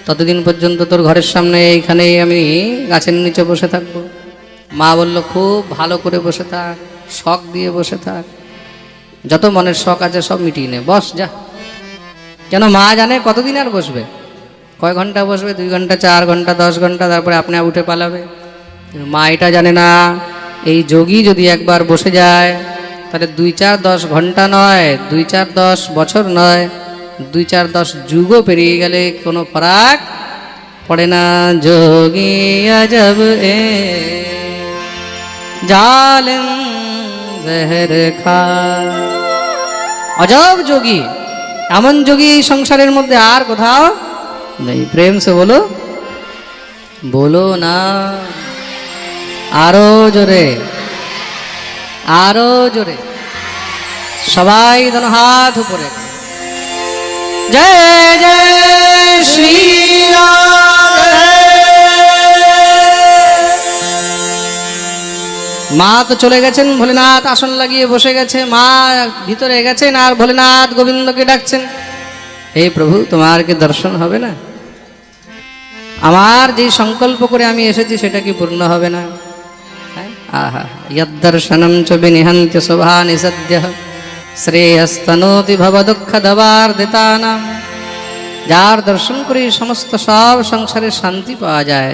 [SPEAKER 1] ততদিন পর্যন্ত তোর ঘরের সামনে এইখানে আমি গাছের নিচে বসে থাকবো। মা বলল খুব ভালো করে বসে থাক, শখ দিয়ে বসে থাক, যত মনের শখ আছে সব মিটিয়ে নে, বস যা। কেন? মা জানে কতদিন আর বসবে, কয় ঘন্টা বসবে, 2 ঘন্টা 4 ঘন্টা 10 ঘন্টা, তারপরে আপনি উঠে পালাবে। মা এটা জানে না, এই যোগী যদি একবার বসে যায় তাহলে 2 4 10 ঘন্টা নয়, 2 4 10 বছর নয়, 2 4 10 যুগও পেরিয়ে গেলে কোনো ফারাক পড়ে না। যোগী আজব এ জালেম জহর খা, अजब যোগী, এমন যোগী এই সংসারের মধ্যে আর কোথাও নেই। প্রেম সে বলো, বলো না আরো জোরে, আরো জোরে, সবাই যেন হাত উপরে। জয় জয় শ্রী মা তো চলে গেছেন, ভোলেনাথ আসন লাগিয়ে বসে গেছে, মা ভিতরে গেছেন আর ভোলেনাথ গোবিন্দকে ডাকছেন, হে প্রভু তোমার কি দর্শন হবে না? আমার যে সংকল্প করে আমি এসেছি সেটা কি পূর্ণ হবে না? আহা যদ্দর্শনম চ বিনিহন্তি শুভানি সদ্যঃ শ্রেয়স্তনোতি ভব দুঃখ দবার্দিতানাম। যার দর্শন করে সমস্ত সব সংসারে শান্তি পাওয়া যায়,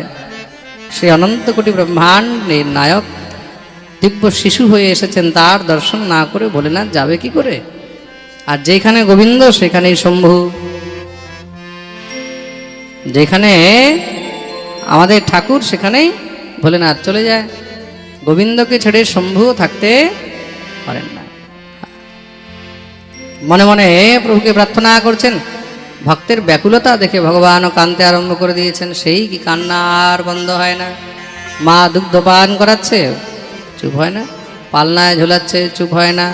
[SPEAKER 1] সে অনন্ত কোটি ব্রহ্মাণ্ডের নায়ক দিব্য শিশু হয়ে এসেছেন, তার দর্শন না করে ভোলেনাথ যাবে কি করে? আর যেখানে গোবিন্দ সেখানেই শম্ভু, যেখানে আমাদের ঠাকুর সেখানেই ভোলেনাথ চলে যায়। গোবিন্দকে ছেড়ে শম্ভু থাকতে পারেন না। মনে মনে প্রভুকে প্রার্থনা করছেন। ভক্তের ব্যাকুলতা দেখে ভগবানও কাঁদতে আরম্ভ করে দিয়েছেন, সেই কি কান্না আর বন্ধ হয় না। মা দুগ্ধপান করাচ্ছে, চুপ হয় না, পালনায় ঝোলাচ্ছে, চুপ হয় না,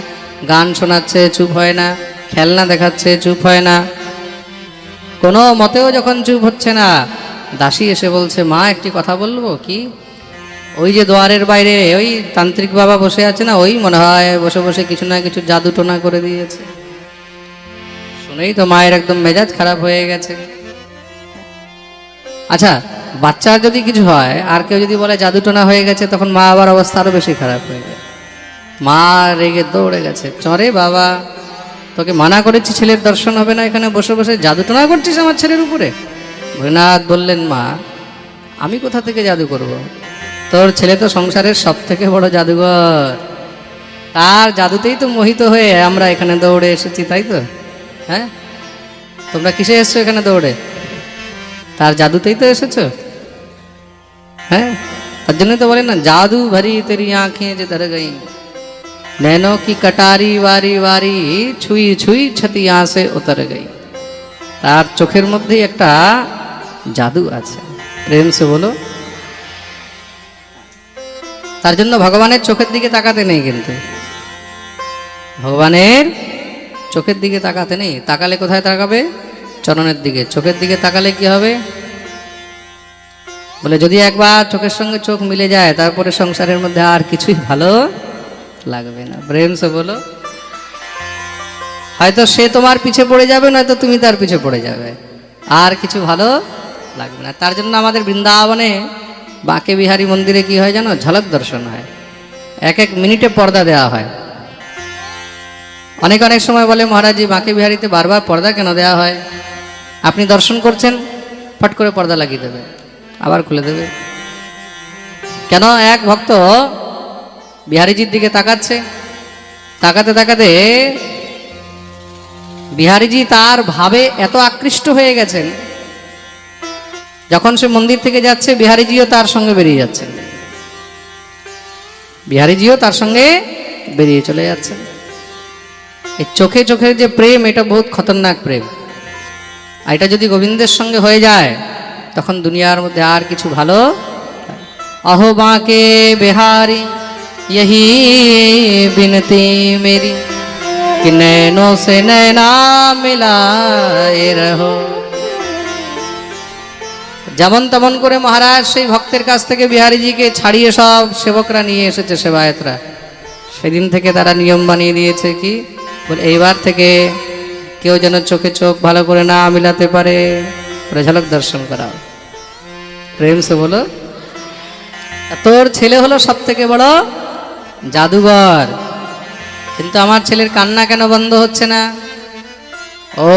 [SPEAKER 1] গান শোনাচ্ছে, চুপ হয় না, খেলনা দেখাচ্ছে, চুপ হয় না, কোনো মতেও যখন চুপ হচ্ছে না, দাসী এসে বলছে মা একটি কথা বলবো। কি? ওই যে দুয়ারের বাইরে ওই তান্ত্রিক বাবা বসে আছে না, ওই মনে হয় বসে বসে কিছু না কিছু জাদু টোনা করে দিয়েছে। শুনেই তো মায়ের একদম মেজাজ খারাপ হয়ে গেছে। আচ্ছা, বাচ্চার যদি কিছু হয় আর কেউ যদি বলে জাদু টোনা হয়ে গেছে, তখন মা আবার অবস্থা আরো বেশি খারাপ হয়ে যায়। মা রেগে দৌড়ে গেছে, চরে বাবা, তোকে মানা করেছি ছেলের দর্শন হবে না, এখানে বসে বসে জাদু টোনা করছিস আমার ছেলের উপরে। ভোলেনাথ বললেন, মা আমি কোথা থেকে জাদু করব? তোর ছেলে তো সংসারের সব থেকে বড় জাদুঘর, তার জাদুতেই তো মোহিত হয়ে আমরা এখানে দৌড়ে এসেছি, তাই তো? হ্যাঁ, তোমরা কিসে এসছো এখানে দৌড়ে? তার জাদুতেই তো এসেছো। হ্যাঁ, তার জন্য তো বলেন না, জাদু ভরি তেরি আঁখেं যে ধর গই, नैनों की कटारी वारी वारी छुई छुई छतिया से उतर गई। তার চোখের মধ্যেই একটা জাদু আছে, প্রেম সে বলো। তার জন্য ভগবানের চোখের দিকে তাকাতে নেই, কিন্তু ভগবানের চোখের দিকে তাকাতে নেই। তাকালে কোথায় তাকাবে? চরণের দিকে। চোখের দিকে তাকালে কি হবে? বলে যদি একবার চোখের সঙ্গে চোখ মিলে যায়, তারপরে সংসারের মধ্যে আর কিছুই ভালো লাগবে না। প্রেম সে বলো। হয়তো সে তোমার পিছে পড়ে যাবে, নয়তো তুমি তার পিছে পড়ে যাবে, আর কিছু ভালো লাগবে না। তার জন্য আমাদের বৃন্দাবনে বাঁকে বিহারী মন্দিরে কি হয় জানো? ঝলক দর্শন হয়, এক এক মিনিটে পর্দা দেওয়া হয়। অনেক অনেক সময় বলে, মহারাজজি বাঁকে বিহারীতে বারবার পর্দা কেন দেওয়া হয়? আপনি দর্শন করছেন, ফট করে পর্দা লাগিয়ে দেবে, আবার খুলে দেবে। কেন? এক ভক্ত বিহারীজির দিকে তাকাচ্ছে, তাকাতে তাকাতে বিহারীজি তার ভাবে এত আকৃষ্ট হয়ে গেছেন, যখন সে মন্দির থেকে যাচ্ছে বিহারীজিও তার সঙ্গে বেরিয়ে যাচ্ছেন, বিহারীজিও তার সঙ্গে বেরিয়ে চলে যাচ্ছেন। এই চোখে চোখের যে প্রেম, এটা বহুত খতরনাক প্রেম। আর এটা যদি গোবিন্দের সঙ্গে হয়ে যায়, তখন দুনিয়ার মধ্যে আর কিছু ভালো। अहो बांके बिहारी यही बिनती मेरी कि नैनों से नैना मिलाए रहो। যেমন তেমন করে মহারাজ সেই ভক্তের কাছ থেকে বিহারীজিকে ছাড়িয়ে সব সেবকরা নিয়ে এসেছে, সেবায়েতরা। সেদিন থেকে তারা নিয়ম বানিয়ে দিয়েছে কি, বলে এইবার থেকে কেউ যেন চোখে চোখ ভালো করে না মিলাতে পারে, ঝলক দর্শন করাও। প্রেম সে বলো। তোর ছেলে হলো সব থেকে বড় জাদুঘর, কিন্তু আমার ছেলের কান্না কেন বন্ধ হচ্ছে না? ও,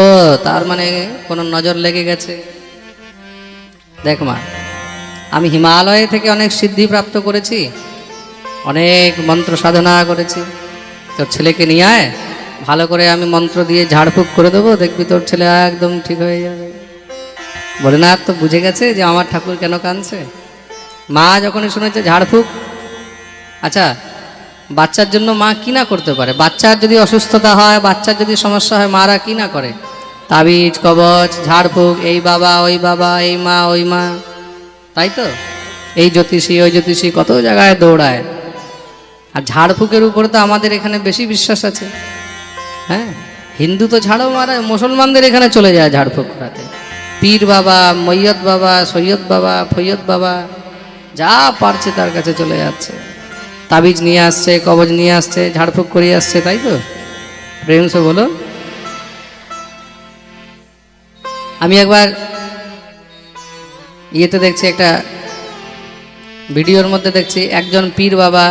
[SPEAKER 1] তার মানে কোনো নজর লেগে গেছে। দেখ মা, আমি হিমালয় থেকে অনেক সিদ্ধি প্রাপ্ত করেছি, অনেক মন্ত্র সাধনা করেছি। তোর ছেলেকে নিয়ে আয়, ভালো করে আমি মন্ত্র দিয়ে ঝাড়ফুঁক করে দেবো, দেখবি তোর ছেলে একদম ঠিক হয়ে যাবে। বলে না, তো বুঝে গেছে যে আমার ঠাকুর কেন কাঁদছে। মা যখনই শুনেছে ঝাড়ফুঁক, আচ্ছা বাচ্চার জন্য মা কি না করতে পারে? বাচ্চার যদি অসুস্থতা হয়, বাচ্চার যদি সমস্যা হয়, মারা কি না করে? তাবিজ, কবচ, ঝাড়ফুঁক, এই বাবা ওই বাবা, এই মা ওই মা, তাই তো? এই জ্যোতিষী ওই জ্যোতিষী, কত জায়গায় দৌড়ায়। আর ঝাড়ফুঁকের উপরে তো আমাদের এখানে বেশি বিশ্বাস আছে। হ্যাঁ, হিন্দু তো ঝাড়ও মারা, মুসলমানদের এখানে চলে যায় ঝাড়ফুঁক করাতে। পীর বাবা, মৈয়ত বাবা, সৈয়দ বাবা, ফৈয়দ বাবা, যা পারছে তার কাছে চলে যাচ্ছে, তাবিজ নিয়ে আসছে, কবজ নিয়ে আসছে, ঝাড়ফুঁক করিয়ে আসছে, তাই তো? প্রেম সে বলো। আমি একবার ইয়েতে দেখছি, একটা ভিডিওর মধ্যে দেখছি, একজন পীর বাবা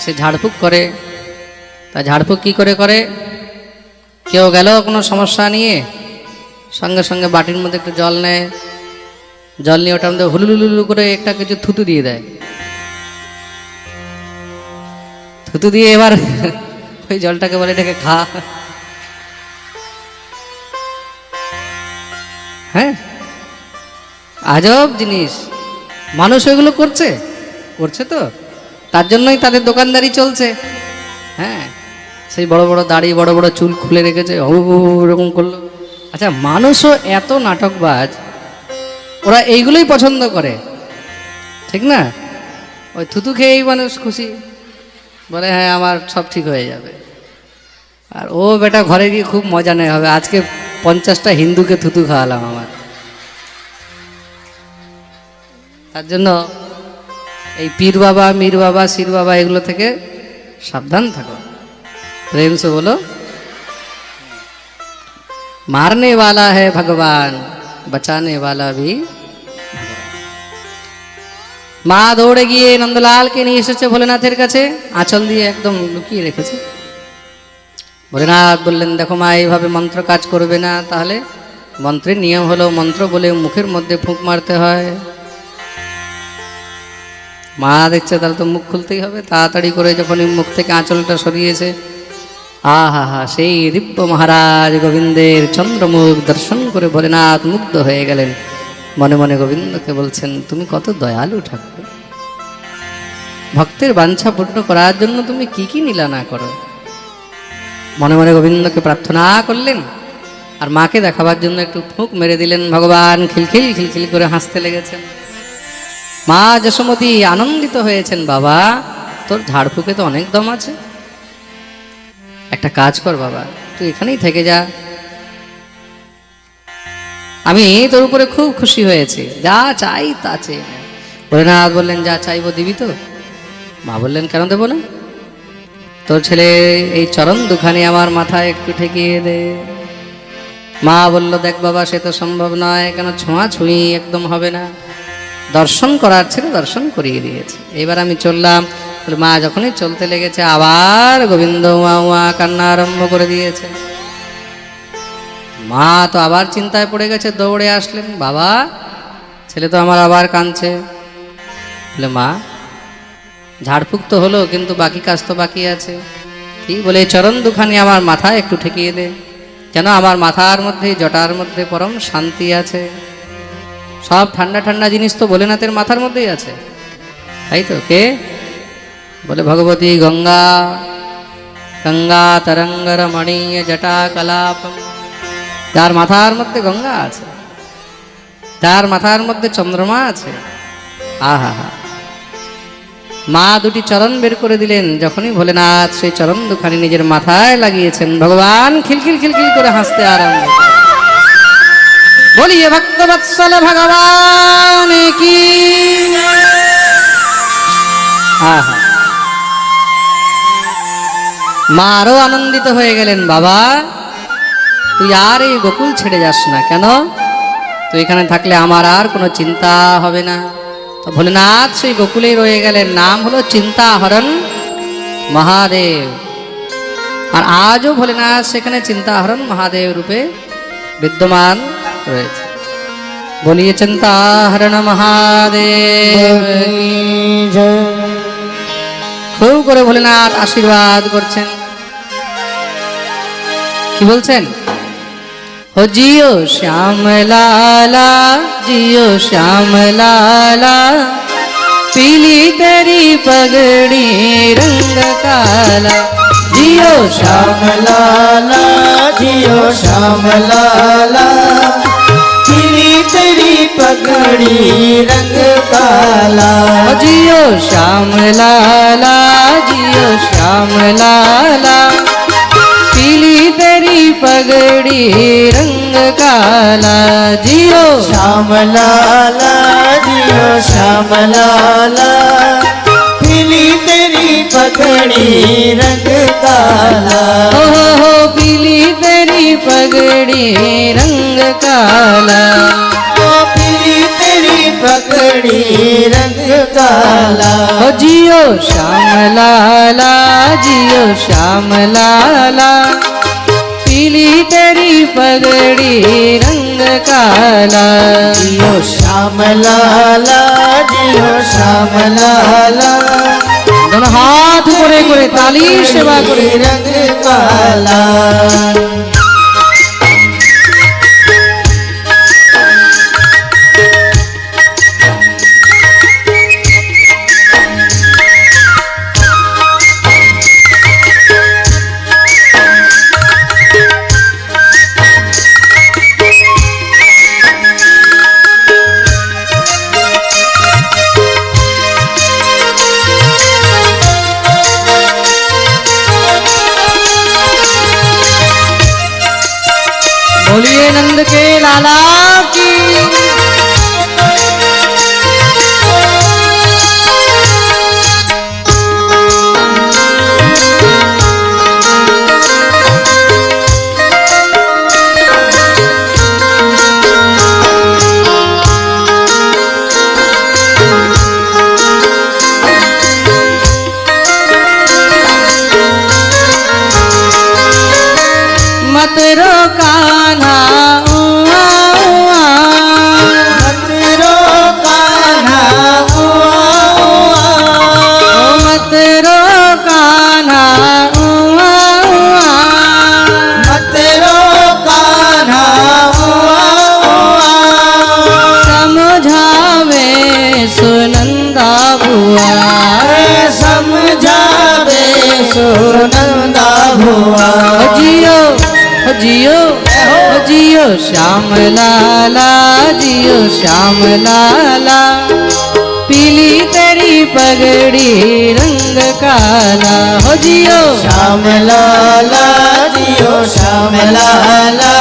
[SPEAKER 1] সে ঝাড়ফুঁক করে। তা ঝাড়ফুঁক কী করে করে? কেউ গেল কোনো সমস্যা নিয়ে, সঙ্গে সঙ্গে বাটির মধ্যে একটু জল নেয়, জল নিয়ে ওটার মধ্যে হুলুলুলু করে একটা কিছু থুতু দিয়ে দেয়। থুতু দিয়ে এবার ওই জলটাকে বলে এটাকে খা। হ্যাঁ, আজব জিনিস। মানুষ ওইগুলো করছে, করছে তো, তার জন্যই তাদের দোকানদারি চলছে। হ্যাঁ, সেই বড় বড় দাড়ি, বড় বড় চুল খুলে রেখেছে, ওরকম করলো। আচ্ছা, মানুষও এত নাটকবাজ, ওরা এইগুলোই পছন্দ করে, ঠিক না? ওই থুতু খেয়েই মানুষ খুশি, বলে হ্যাঁ আমার সব ঠিক হয়ে যাবে। আর ও বেটা ঘরে গিয়ে খুব মজা নেয়, হবে আজকে 50টা হিন্দুকে থুতু খাওয়ালাম আমার। তার জন্য এই পীর বাবা, মীর বাবা, শির বাবা এগুলো থেকে সাবধান থাকো। প্রেম সে বলো, মারনে वाला है भगवान, बचाने वाला भी। মা দৌড়ে গিয়ে নন্দলালকে নিয়ে এসেছে ভোলেনাথের কাছে, আঁচল দিয়ে একদম লুকিয়ে রেখেছে। ভোলেনাথ বললেন, দেখো মা, এইভাবে মন্ত্র কাজ করবে না। তাহলে মন্ত্রের নিয়ম হলো, মন্ত্র বলে মুখের মধ্যে ফুঁক মারতে হয়। মা দেখছে তাহলে তো মুখ খুলতেই হবে। তাড়াতাড়ি করে যখন মুখ থেকে আঁচলটা সরিয়েছে, আহা হা, সেই দিব্য মহারাজ গোবিন্দের চন্দ্রমুখ দর্শন করে ভোলেনাথ মুগ্ধ হয়ে গেলেন। মনে মনে গোবিন্দকে বলছেন, তুমি কত দয়ালু ঠাকুর, ভক্তের বাঞ্ছা পূর্ণ করার জন্য তুমি কি কি নীলা না করো। মনে মনে গোবিন্দকে প্রার্থনা করলেন, আর মাকে দেখাবার জন্য একটু ফুঁক মেরে দিলেন। ভগবান খিলখিল খিলখিল করে হাসতে লেগেছেন। মা যশোমতী আনন্দিত হয়েছেন, বাবা তোর ঝাড়ফুঁকে তো অনেক দম আছে, একটা কাজ কর বাবা, তুই এখানেই থেকে যা, আমি তোর উপরে খুব খুশি হয়েছি, যা চাই তা চেয়ে নে। ভোলেনাথ বললেন, যা চাইবো দিবি তো? মা বললেন, কেন দেবো না, তোর ছেলে এই চরণ দুখানি আমার মাথায় একটু ঠেকিয়ে দে। মা বলল, দেখ বাবা, সে তো সম্ভব নয়, কেন ছোঁয়াছুঁই একদম হবে না, দর্শন করার ছেলে দর্শন করিয়ে দিয়েছে, এবার আমি চললাম। মা যখনই চলতে লেগেছে, আবার গোবিন্দ উয়া উয়া কান্না আরম্ভ করে দিয়েছে। মা তো আবার চিন্তায় পড়ে গেছে, দৌড়ে আসলেন, বাবা ছেলে তো আমার আবার কাঁদছে। বলে, মা ঝাড়ফুঁক তো হলো, কিন্তু বাকি কাজ তো বাকি আছে। কি বলে, চরণ দুখানি আমার মাথায় একটু ঠেকিয়ে দে, কেন আমার মাথার মধ্যে, জটার মধ্যে পরম শান্তি আছে। সব ঠান্ডা ঠান্ডা জিনিস তো ভোলেনাথের মাথার মধ্যেই আছে, তাই তো? কে বলে, ভগবতী গঙ্গা, গঙ্গা তরঙ্গ রমণীয় জটা কলাপম। যার মাথার মধ্যে গঙ্গা আছে, যার মাথার মধ্যে চন্দ্রমা আছে, আহা হা। মা দুটি চরণ বের করে দিলেন। যখনই ভোলেনাথ সেই চরণ দুখানি নিজের মাথায় লাগিয়েছেন, ভগবান খিলখিল খিলখিল করে হাসতে আরম্ভ করলেন। বলিয়ে ভক্তবৎসল ভগবান কি। আহা, মা আরো আনন্দিত হয়ে গেলেন, বাবা তুই আর এই গোকুল ছেড়ে যাস না, কেন? তুই এখানে থাকলে আমার আর কোনো চিন্তা হবে না। তো ভোলেনাথ সেই গোকুলেই রয়ে গেলেন, নাম হলো চিন্তাহরণ মহাদেব। আর আজও ভোলেনাথ সেখানে চিন্তাহরণ মহাদেব রূপে বিদ্যমান রয়েছে। বলিয়ে চিন্তাহরণ মহাদেব কি জয়। খুব করে ভোলেনাথ আশীর্বাদ করছেন। কি বলছেন? हो जियो श्याम लाला, जियो श्याम लाला, पीली तेरी पगड़ी रंग काला।
[SPEAKER 2] जियो श्याम लाला, जियो श्याम लाला, पीली तेरी पगड़ी रंग काला।
[SPEAKER 1] जियो श्याम लाला, जियो श्याम लाला, पीली तेरी पगड़ी रंग काला। जियो
[SPEAKER 2] श्याम लाला, जियो श्याम लाला, पीली तेरी पगड़ी रंग काला।
[SPEAKER 1] हो पीली तेरी पगड़ी रंग काला।
[SPEAKER 2] ओ पीली तेरी पगड़ी रंग काला।
[SPEAKER 1] हो जियो श्याम लाला, जियो श्याम लाला, पीली तेरी पगड़ी रंग काला।
[SPEAKER 2] जियो श्याम लाला, जियो श्याम लाला,
[SPEAKER 1] दोनों हाथ ऊपरे करे ताली सेवा करे
[SPEAKER 2] रंग काला।
[SPEAKER 1] बोलिए नंद के लाला की। मत रो कान्हा उआ उआ,
[SPEAKER 2] मत रो कान्हा उआ उआ,
[SPEAKER 1] मत रो कान्हा उआ उआ,
[SPEAKER 2] मत रो कान्हा उआ उआ,
[SPEAKER 1] समझावे सुनंदा बुआ,
[SPEAKER 2] समझावे सुनंदा भुआ।
[SPEAKER 1] जियो जियो जियो श्याम लाला, जियो श्याम लाला, पीली तेरी पगड़ी रंग काला। हो जियो
[SPEAKER 2] श्याम लाला जियो श्याम लाला,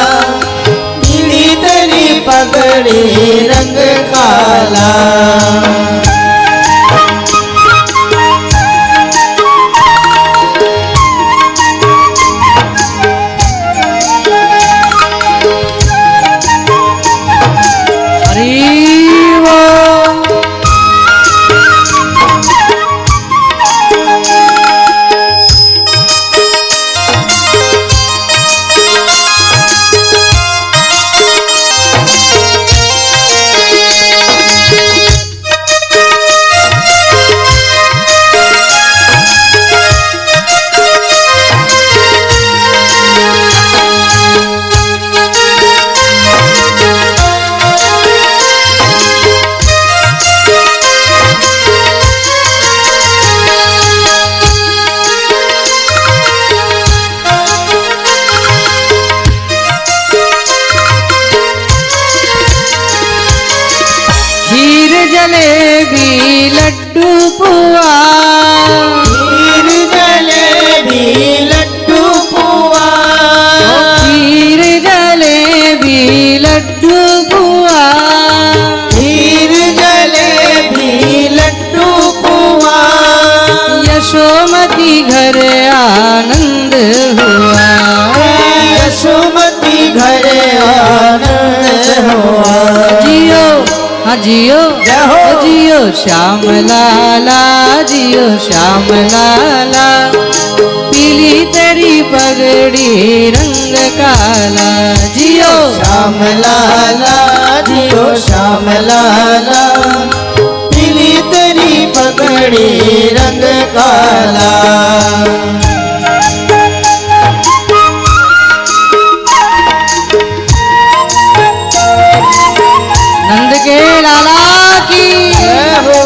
[SPEAKER 2] पीली तेरी पगड़ी रंग काला।
[SPEAKER 1] हरि वो खीर जलेबी लड्डू पुआ,
[SPEAKER 2] खीर जलेबी लड्डू पुआ,
[SPEAKER 1] खीर जलेबी लड्डू पुआ,
[SPEAKER 2] खीर जलेबी लड्डू पुआ,
[SPEAKER 1] यशोमती घर आनंद हुआ।
[SPEAKER 2] यशोमती घर आनंद हुआ।
[SPEAKER 1] जियो हाँ जियो
[SPEAKER 2] जय हो।
[SPEAKER 1] जियो श्याम लाला, जियो श्याम लाला, पीली तेरी पगड़ी रंग काला। जियो
[SPEAKER 2] श्याम लाला जियो श्याम लाला, पीली तेरी पगड़ी रंग काला।
[SPEAKER 1] नंद के लाला की
[SPEAKER 2] जय हो।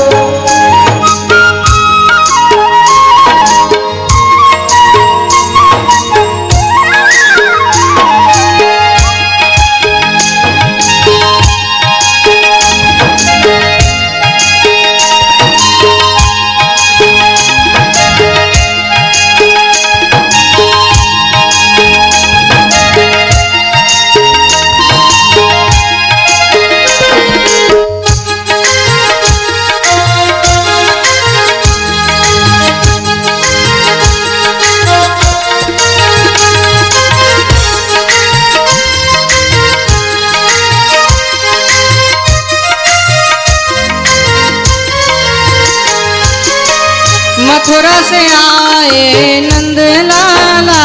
[SPEAKER 1] मथुरा से आए नंद लाला,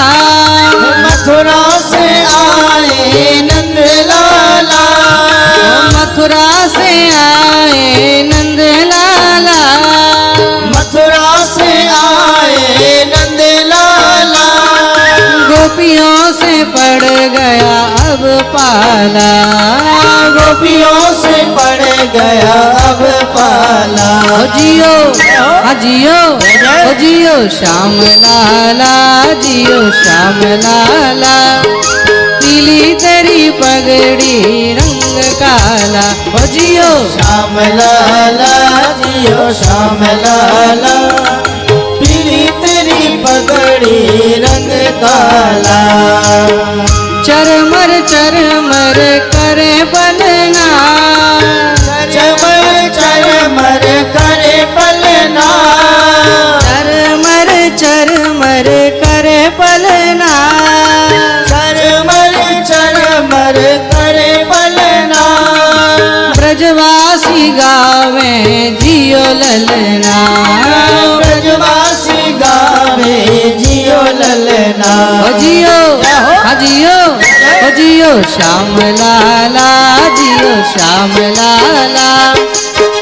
[SPEAKER 2] मथुरा से आए नंद लाला,
[SPEAKER 1] मथुरा से आए नंद लाला,
[SPEAKER 2] मथुरा से आए नंद लाला,
[SPEAKER 1] गोपियों से पड़ गया अब पाला,
[SPEAKER 2] गोपियों से पड़ गया अब पाला।
[SPEAKER 1] ओ जियो हाँ जियो ओ जियो श्याम लाला, जियो श्याम लाला, पीली तेरी पगड़ी रंग काला। ओ जियो
[SPEAKER 2] श्याम लाला जियो श्याम लाला, पीली तेरी पगड़ी रंग काला।
[SPEAKER 1] चरमर चरमर करे पलना,
[SPEAKER 2] चमर चरमर करे पलना,
[SPEAKER 1] चरमर चरमर करे पलना,
[SPEAKER 2] चरमर चरमर करे पलना,
[SPEAKER 1] ब्रजवासी गावे जियो ललना,
[SPEAKER 2] ब्रजवासी गावे जियो ललना।
[SPEAKER 1] ओ जियो जियो ओ जियो श्याम लाला जियो श्याम लाला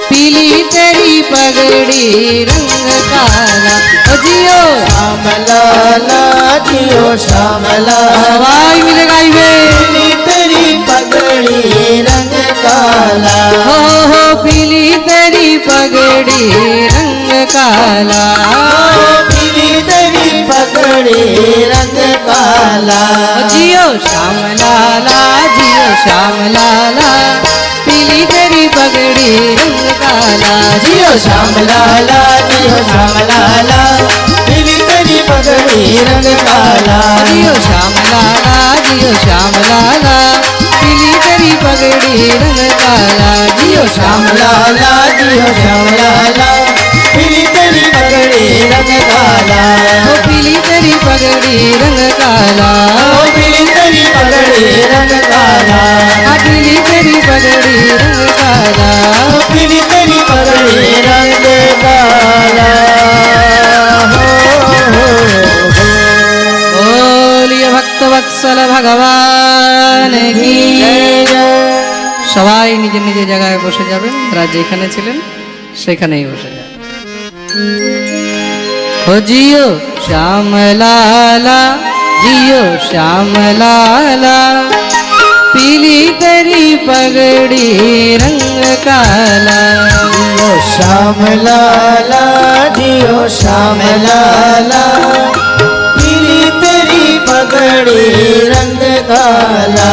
[SPEAKER 1] पीली तेरी पगड़ी रंग काला ओ जियो
[SPEAKER 2] श्याम लाला जियो श्याम लाला
[SPEAKER 1] सवाई मिले गाइबे
[SPEAKER 2] पीली तेरी पगड़ी रंग काला
[SPEAKER 1] हो पीली तेरी पगड़ी रंग काला
[SPEAKER 2] पीली तेरी पगड़ी रंग काला
[SPEAKER 1] जियो श्याम लाला जियो श्याम लाला पीली तेरी पगड़ी रंग काला
[SPEAKER 2] जियो श्याम लाला जियो श्याम लाला पीली तेरी पगड़ी रंग काला
[SPEAKER 1] जियो श्याम लाला जियो श्याम लाला पीली तेरी पगड़ी रंग काला जियो
[SPEAKER 2] श्याम
[SPEAKER 1] श्याम
[SPEAKER 2] लाला जियो श्याम लाला पीली तेरी पगड़ी रंग काला
[SPEAKER 1] ओ पीली तेरी पगड़ी रंग काला
[SPEAKER 2] ओ पीली तेरी पगड़ी रंग काला
[SPEAKER 1] आ पीली तेरी पगड़ी रंग काला
[SPEAKER 2] ओ पीली तेरी पगड़ी रंग काला
[SPEAKER 1] बोलिए भक्त वत्सल भगवान की সবাই নিজের নিজের জায়গায় বসে যাবেন তারা যেখানে ছিলেন সেখানেই বসে যাবেন हो जियो श्याम लाला जियो श्याम लाला पीली तेरी पगड़ी रंग काला
[SPEAKER 2] जियो श्याम लाला जियो श्याम लाला पीली तेरी पगड़ी रंग काला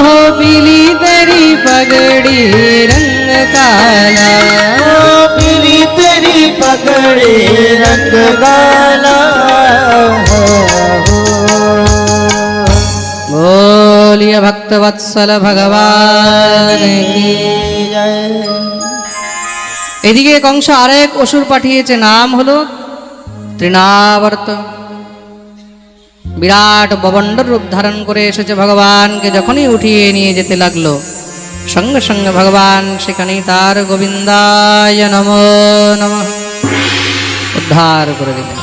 [SPEAKER 1] हो पीली तेरी पगड़ी रंग काला
[SPEAKER 2] ओ पीली तेरी पगड़ी रंग काला
[SPEAKER 1] बोलिए भक्त वत्सल भगवान की এদিকে কংস আরেক অসুর পাঠিয়েছে নাম হলো তৃণাবর্ত বিরাট ববণ্ডর রূপ ধারণ করে এসেছে ভগবানকে যখনই উঠিয়ে নিয়ে যেতে লাগলো সঙ্গে সঙ্গে ভগবান সেখানেই তার গোবিন্দায় নমো নমঃ উদ্ধার করে দিলেন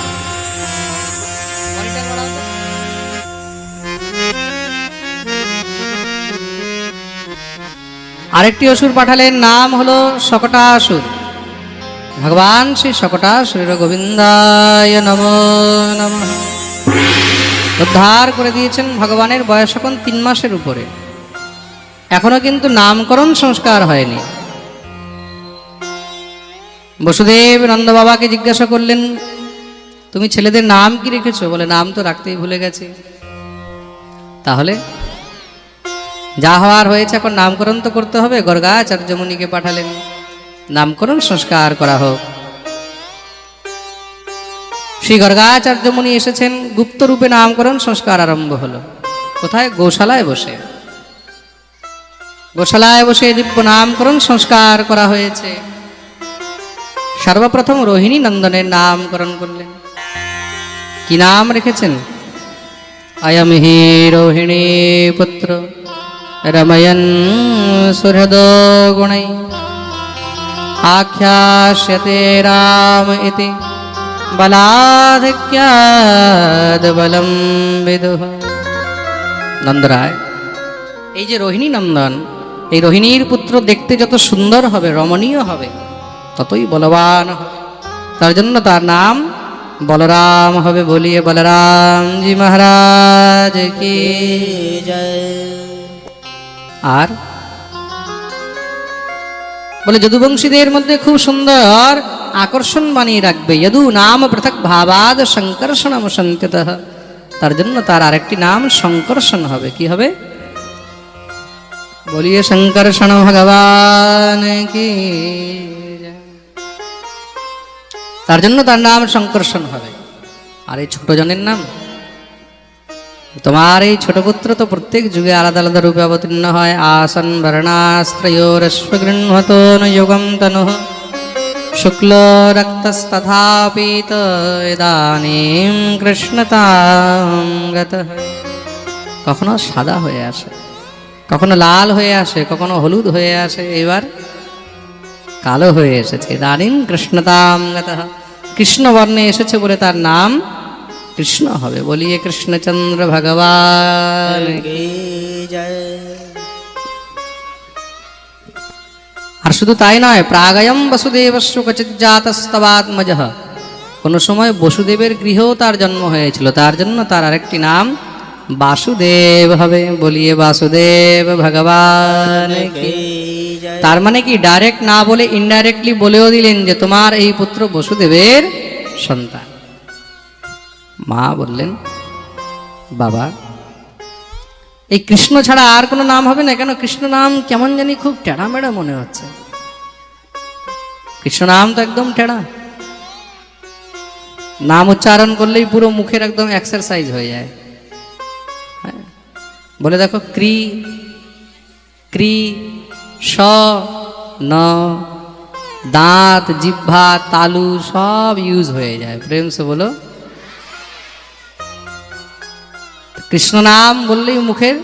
[SPEAKER 1] আরেকটি অসুর পাঠালেন নাম হলো শকটাসুর ভগবান শ্রী শকটাসুরের গোবিন্দায় নমো নমঃ উদ্ধার করে দিয়েছেন ভগবানের বয়স এখন 3 মাসের উপরে এখনো কিন্তু নামকরণ সংস্কার হয়নি বসুদেব নন্দ বাবাকে জিজ্ঞাসা করলেন তুমি ছেলেদের নাম কি রেখেছো বলে নাম তো রাখতেই ভুলে গেছি তাহলে যা হওয়ার হয়েছে এখন নামকরণ তো করতে হবে গর্গাচার্য মুনিকে পাঠালেন নামকরণ সংস্কার করা হোক শ্রী গর্গাচার্য মুনি এসেছেন গুপ্ত রূপে নামকরণ সংস্কার আরম্ভ হলো কোথায় গোশালায় বসে দিব্য নামকরণ সংস্কার করা হয়েছে সর্বপ্রথম রোহিণী নন্দনের নামকরণ করলেন কি নাম রেখেছেন অয়ম হি রোহিণী পুত্র রময়ন সুহৃদ গুণৈ আখ্যাস্যতে রাম ইতি বলাধিক্যাদ বলম বিদুঃ নন্দরায় এই যে রোহিণী নন্দন এই রোহিণীর পুত্র দেখতে যত সুন্দর হবে রমণীয় হবে ততই বলবান হবে তার জন্য তার নাম বলরাম হবে বলিয়ে বলরাম জি মহারাজ কি
[SPEAKER 2] জয়
[SPEAKER 1] আর বলে যদুবংশীদের মধ্যে খুব সুন্দর আকর্ষণ বানিয়ে রাখবে যদু নাম পৃথক ভাবাদ সংকর্ষণম সন্ত্যতঃ তার জন্য তার আরেকটি নাম সংকর্ষণ হবে কি হবে বলিয়ে সংকর্ষণ ভগবান কি তার জন্য তার নাম সংকর্ষণ হবে আর এই ছোট জনের নাম তোমার এই ছোট পুত্র তো প্রত্যেক যুগে আলাদা আলাদা রূপে অবতীর্ণ হয় আসন বর্ণাস্ত্রয়োরস্বগৃহত যুগম তনু শুক্ল রক্তস্তথাপীত ইদানীম কৃষ্ণতাম গতঃ কখনো সাদা হয়ে আসে কখনো লাল হয়ে আসে কখনো হলুদ হয়ে আসে এবার কালো হয়ে এসেছে ইদানীম কৃষ্ণতাম গতঃ কৃষ্ণ বর্ণে এসেছে বলে তার নাম কৃষ্ণ হবে। বলিয়ে কৃষ্ণচন্দ্র ভগবান।
[SPEAKER 2] কি জয়।
[SPEAKER 1] আর শুধু তাই নয়, প্রাগয়ম বসুদেবস্য ক্বচিৎ জাতস্তবাত্মজঃ, কোনো সময় বসুদেবের গৃহেও তার জন্ম হয়েছিল, তার জন্য তার আরেকটি নাম বাসুদেব হবে। বলিয়ে বাসুদেব ভগবান কি।
[SPEAKER 2] কি জয়।
[SPEAKER 1] তার মানে কি, ডাইরেক্ট না বলে ইনডাইরেক্টলি বলেও দিলেন যে তোমার এই পুত্র বসুদেবের সন্তান। মা বললেন, বাবা এই কৃষ্ণ ছাড়া আর কোনো নাম হবে না কেন? কৃষ্ণ নাম কেমন জানি খুব টেড়া মেড়া মনে হচ্ছে। কৃষ্ণ নাম তো একদম টেড়া, নাম উচ্চারণ করলেই পুরো মুখের একদম এক্সারসাইজ হয়ে যায়। হ্যাঁ, বলে দেখো, ক্রি ক্রি স ন, দাঁত জিহ্বা তালু সব ইউজ হয়ে যায়। প্রেম সে বলো। কৃষ্ণ নাম বললেই মুখের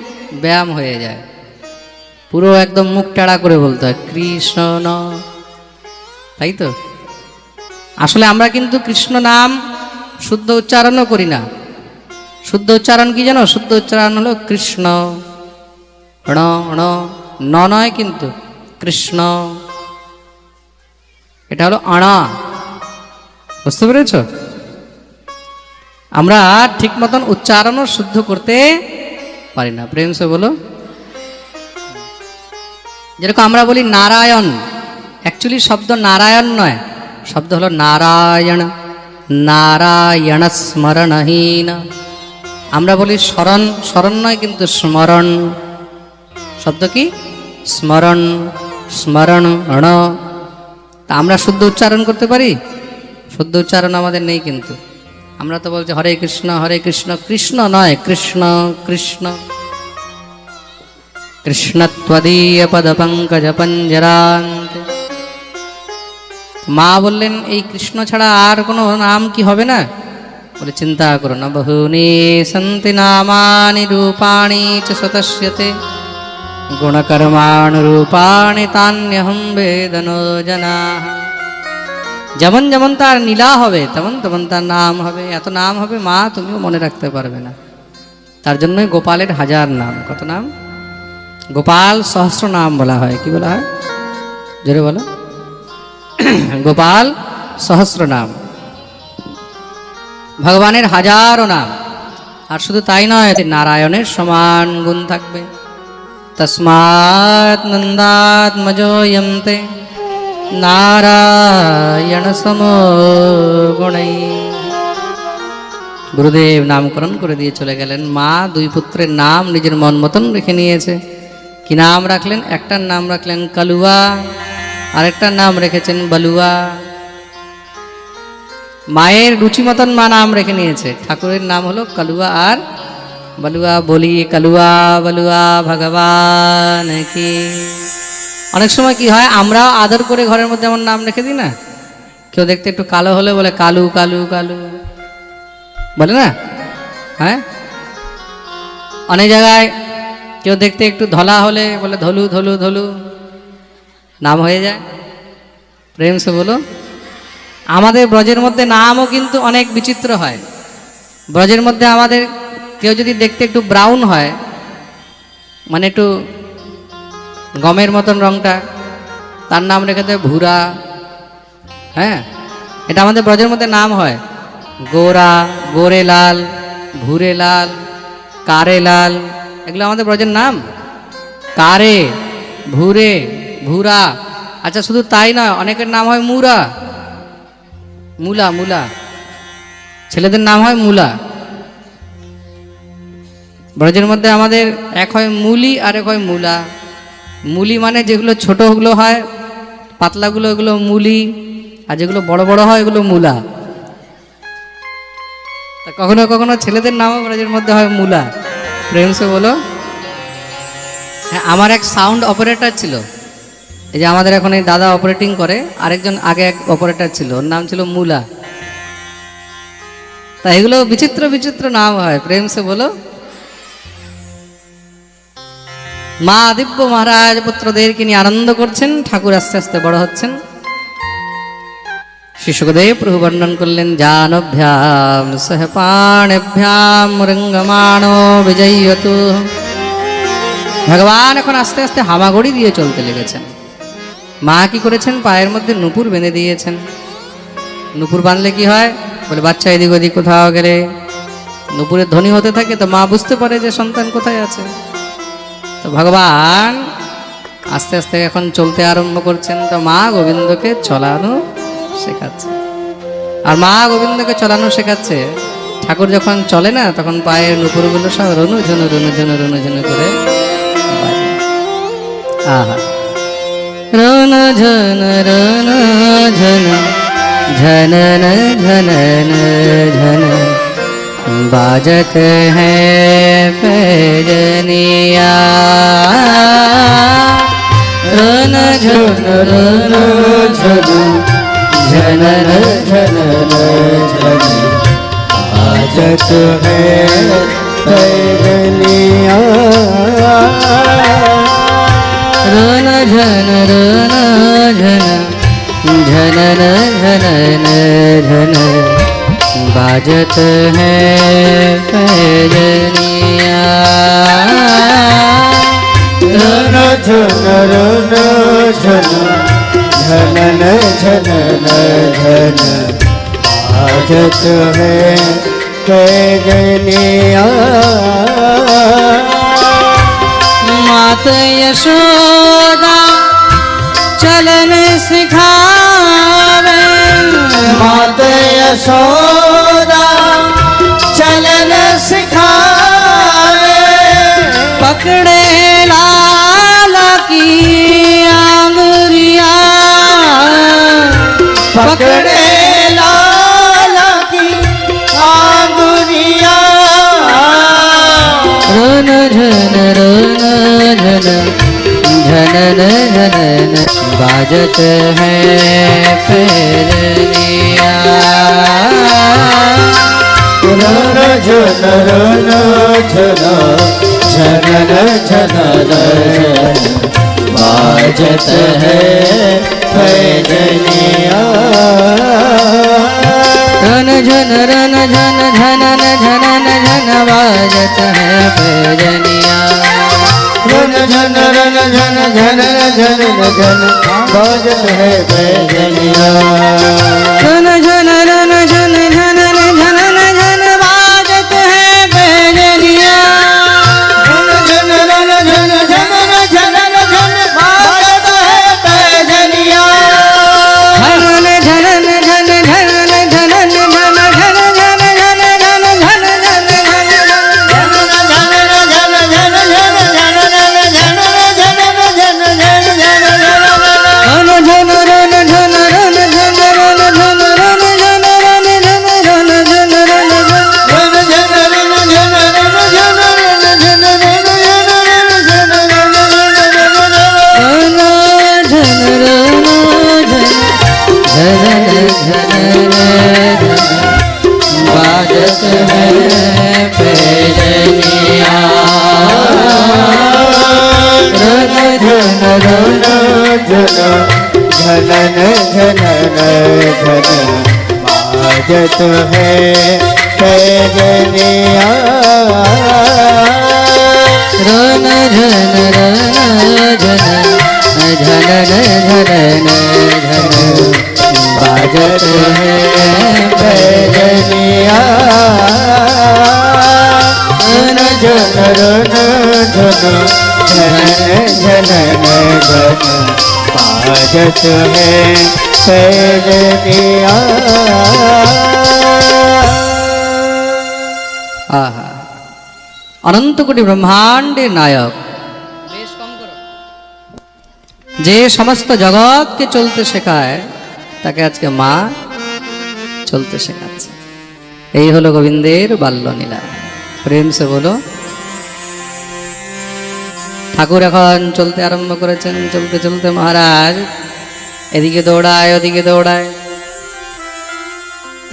[SPEAKER 1] ব্যায়াম হয়ে যায়, পুরো একদম মুখ টেড়া করে বলতে হয় কৃষ্ণ, তাই তো? আসলে আমরা কিন্তু কৃষ্ণ নাম শুদ্ধ উচ্চারণও করি না। শুদ্ধ উচ্চারণ কি জানো? শুদ্ধ উচ্চারণ হলো কৃষ্ণ, ণ ণ, ন নয় কিন্তু, কৃষ্ণ, এটা হলো আণা। বুঝতে পেরেছ? আমরা ঠিক মতন উচ্চারণও শুদ্ধ করতে পারি না। প্রেম সে বলো। যেরকম আমরা বলি নারায়ণ, অ্যাকচুয়ালি শব্দ নারায়ণ নয়, শব্দ হলো নারায়ণ, নারায়ণ স্মরণহীন। আমরা বলি স্মরণ, স্মরণ নয় কিন্তু স্মরণ। শব্দ কি? স্মরণ, স্মরণ ণ। তা আমরা শুদ্ধ উচ্চারণ করতে পারি? শুদ্ধ উচ্চারণ আমাদের নেই কিন্তু। আমরা তো বলছি হরে কৃষ্ণ হরে কৃষ্ণ, কৃষ্ণ নয় কৃষ্ণ কৃষ্ণ। কৃষ্ণ ত্বদীয় পদ পঙ্কজ পঞ্জরান্ত। মা বললেন, এই কৃষ্ণ ছাড়া আর কোনো নাম কি হবে না? বলে চিন্তা করো না, বহুনি সন্তি নামানি রূপাণি চ সতস্যতে, গুণকর্মাণুরূপাণি তান্যহম বেদনো জনাঃ। যেমন যেমন তার নীলা হবে তেমন তেমন তার নাম হবে। এত নাম হবে মা তুমিও মনে রাখতে পারবে না। তার জন্যই গোপালের 1000 নাম। কত নাম? গোপাল সহস্র নাম বলা হয়। কি বলা হয়? জোরে বলো। গোপাল সহস্র নাম, ভগবানের 1000 নাম। আর শুধু তাই নয়, নারায়ণের সমান গুণ থাকবে। তস্মাৎ নন্দাত্মজোয়ন্তে নারায়ণ সমো গুণৈ। গুরুদেব নামকরণ করে দিয়ে চলে গেলেন। মা দুই পুত্রের নাম নিজের মন মতন রেখে নিয়েছে। কি নাম রাখলেন? একটার নাম রাখলেন কালুয়া, আরেকটার নাম রেখেছেন বলুয়া। মায়ের রুচি মতন মা নাম রেখে নিয়েছে। ঠাকুরের নাম হলো কালুয়া আর বলুয়া। বলি কালুয়া বলুয়া ভগবান কি। অনেক সময় কি হয়, আমরাও আদর করে ঘরের মধ্যে এমন নাম রেখে দিই না? কেউ দেখতে একটু কালো হলে বলে কালু কালু কালু, বলে না? হ্যাঁ, অনেক জায়গায় কেউ দেখতে একটু ধলা হলে বলে ধলু ধলু ধলু, নাম হয়ে যায়। প্রেম সে বলো। আমাদের ব্রজের মধ্যে নামও কিন্তু অনেক বিচিত্র হয়। ব্রজের মধ্যে আমাদের কেউ যদি দেখতে একটু ব্রাউন হয়, মানে একটু গমের মতন রংটা, তার নাম রেখে দেয় ভুরা। হ্যাঁ, এটা আমাদের ব্রজের মধ্যে নাম হয়। গোরা, গোরে লাল, ভুরে লাল, কারে লাল, এগুলো আমাদের ব্রজের নাম। কারে, ভুরে, ভুরা। আচ্ছা, শুধু তাই নয়, অনেকের নাম হয় মুরা, মুলা, মুলা। ছেলেদের নাম হয় মুলা। ব্রজের মধ্যে আমাদের এক হয় মুলি আর এক হয় মুলা। মুলি মানে যেগুলো ছোটগুলো হয়, পাতলাগুলো, এগুলো মুলি, আর যেগুলো বড় বড় হয় এগুলো মুলা। তা কখনো কখনো ছেলেদের নামও ব্রজের মধ্যে হয় মুলা। প্রেম সে বলো। হ্যাঁ, আমার এক সাউন্ড অপারেটর ছিল, এই যে আমাদের এখন এই দাদা অপারেটিং করে, আরেকজন আগে এক অপারেটর ছিল, ওর নাম ছিল মুলা। তা এগুলো বিচিত্র বিচিত্র নাম হয়। প্রেম সে বলো। মা দিব্য মহারাজ পুত্রদেরকে নিয়ে আনন্দ করছেন। ঠাকুর আস্তে আস্তে বড় হচ্ছেন। শ্রী সুখদেব প্রভু বর্ণন করলেন, জানভ্যাম সহ পাণভ্যাম মৃঙ্গমাণো বিজয়তু। ভগবান এখন আস্তে আস্তে হামাগুড়ি দিয়ে চলতে লেগেছেন। মা কি করেছেন, পায়ের মধ্যে নূপুর বেঁধে দিয়েছেন। নূপুর বাঁধলে কি হয়, বলে বাচ্চা এদিক ওদিক কোথাও গেলে নূপুরের ধ্বনি হতে থাকে, তো মা বুঝতে পারে যে সন্তান কোথায় আছে। তো ভগবান আস্তে আস্তে এখন চলতে আরম্ভ করছেন। তো মা গোবিন্দকে চলানো শেখাচ্ছে। আর মা গোবিন্দকে চলানো শেখাচ্ছে। ঠাকুর যখন চলে না, তখন পায়ের নূপুরগুলো সব রনু ঝনু রনু ঝনু রনু ঝনু করে বাজে। আহা, রন ঝন রন ঝন ঝনন ঝনন ঝন बाजत है पैजनिया। रन झन रन झन झनन झनन झन
[SPEAKER 2] बाजत है पैजनिया।
[SPEAKER 1] रन झन रन झन झनन झनन झन बाजत है पैजनिया।
[SPEAKER 2] रन झन रन झन झनन झनन झन बाजत है पैजनिया।
[SPEAKER 1] मात यशोदा चलन सिखावे।
[SPEAKER 2] मात यशोदा चलन सिखावे।
[SPEAKER 1] पकड़े लाला की आंगुरिया।
[SPEAKER 2] पकड़े लाला की आंगुरिया।
[SPEAKER 1] रन झन रन झन झनन झनन बाजत है पैजनिया।
[SPEAKER 2] रन झन रन झन झनन झनन झन बाजत है पैजनिया।
[SPEAKER 1] रन झन रन झन झनन झनन झन बाजत है पैजनिया।
[SPEAKER 2] रन झन रन झन झनन झनन झन बाजत है पैजनिया।
[SPEAKER 1] रन झन रन झन झनन झनन झन बाजत है पैजनिया।
[SPEAKER 2] रन झन रन झन झनन झनन झन बाजत है पैजनिया।
[SPEAKER 1] झनन झनन झन झनन झनन झन झन झन झन झन झन झन बाजत है पैजनिया।
[SPEAKER 2] रन झन रन झन झनन झनन झन बाजत है पैजनिया।
[SPEAKER 1] रन झन रन झन झनन झनन झन बाजत है
[SPEAKER 2] पैजनिया। रन झन रन झन झनन झनन झन बाजत है पैजनिया।
[SPEAKER 1] आहा, अनंत कोटि ब्रह्मांडेर नायक, যে সমস্ত জগৎকে চলতে শেখায়, তাকে আজকে মা চলতে শেখাচ্ছে। এই হলো গোবিন্দের বাল্যলীলা। প্রেম সে বলো। ঠাকুর এখন চলতে আরম্ভ করেছেন। চলতে চলতে মহারাজ এদিকে দৌড়ায় ওদিকে দৌড়ায়।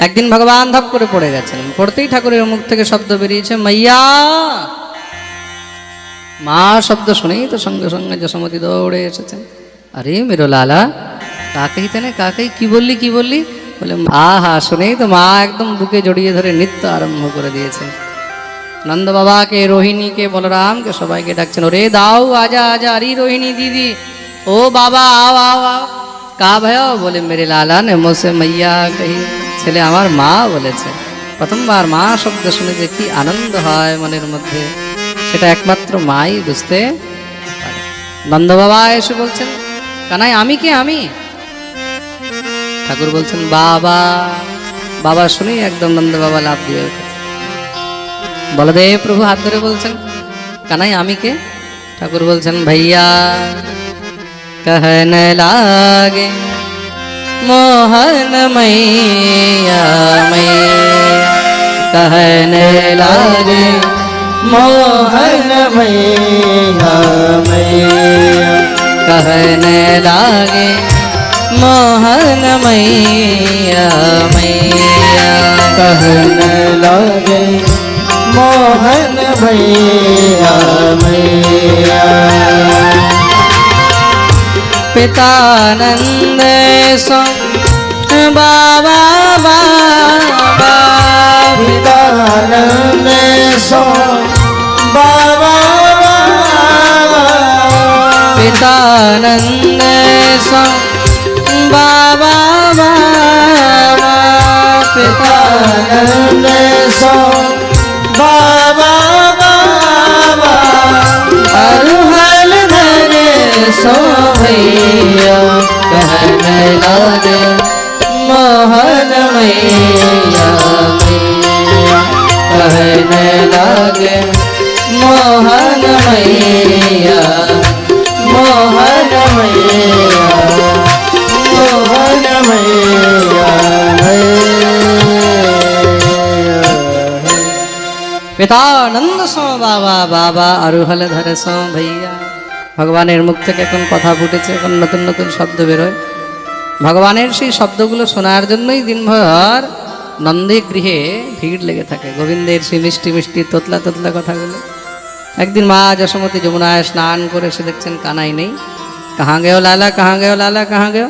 [SPEAKER 1] একদিন ভগবান ধপ করে পড়ে গেছেন। পড়তেই ঠাকুরের মুখ থেকে শব্দ বেরিয়েছে, মাইয়া। মা শব্দ শুনেই তো সঙ্গে সঙ্গে যশোমতি দৌড়ে এসেছেন। আরে মেরো লালা, কাকেই তেনে কাকেই, কি বললি কি বললি? বলে আহা, শুনেই তো মা একদম বুকে জড়িয়ে ধরে নৃত্য আরম্ভ করে দিয়েছে। নন্দ বাবাকে, রোহিণীকে, বলরামকে সবাইকে ডাকছেন, ওরে দাও আজা আজা, আরে রোহিণী দিদি, ও বাবা आओ आओ आओ। কা भयो? বলে মেরে লালা নে মোসে মাইয়া কহি, ছেলে আমার মা বলেছে। প্রথমবার মা শব্দ শুনে যে কি আনন্দ হয় মনের মধ্যে, সেটা একমাত্র মাই বুঝতে পারে। নন্দ বাবা এসে বলছেন, কানাই আমি কে? আমি? ঠাকুর বলছেন বাবা। বাবা শুনেই একদম নন্দ বাবা লাফ দিয়ে উঠেছে। বলদেব প্রভু হাত ধরে বলছেন, কানাই আমি কে? ঠাকুর বলছেন ভাইয়া। कहने लागे मोहन मैया मैया, कहने लागे
[SPEAKER 2] मोहन मैया मैया,
[SPEAKER 1] कहने लागे मोहन मैया मैया,
[SPEAKER 2] कहने लगे मोहन मैया मैया।
[SPEAKER 1] पितानंद सो बाबा बाबा,
[SPEAKER 2] पितानंद सो बाबा बाबा,
[SPEAKER 1] पितानंद सो बाबा बाबा,
[SPEAKER 2] पितानंद सो बाबा बाबा,
[SPEAKER 1] अरुहल धरे सो भैया, कहने लागे मोहन मैया मैया, कहने लागे मोहन मैया मोहन मैया
[SPEAKER 2] मोहन मैया
[SPEAKER 1] পিতানন্দ সো বাবা বাবা, আরুহল ধরে সো ভাইয়া। ভগবানের মুখ থেকে এখন কথা ফুটেছে, এখন নতুন নতুন শব্দ বেরোয়। ভগবানের সেই শব্দগুলো শোনার জন্যই দিনভর নন্দী গৃহে ভিড় লেগে থাকে, গোবিন্দের সেই মিষ্টি মিষ্টি তোতলা তোতলা কথাগুলো। একদিন মা যশোমতী যমুনায় স্নান করে এসে দেখছেন কানাই নেই। কাহা গেও লালা, কাহা গেও লালা, কাহা গেও?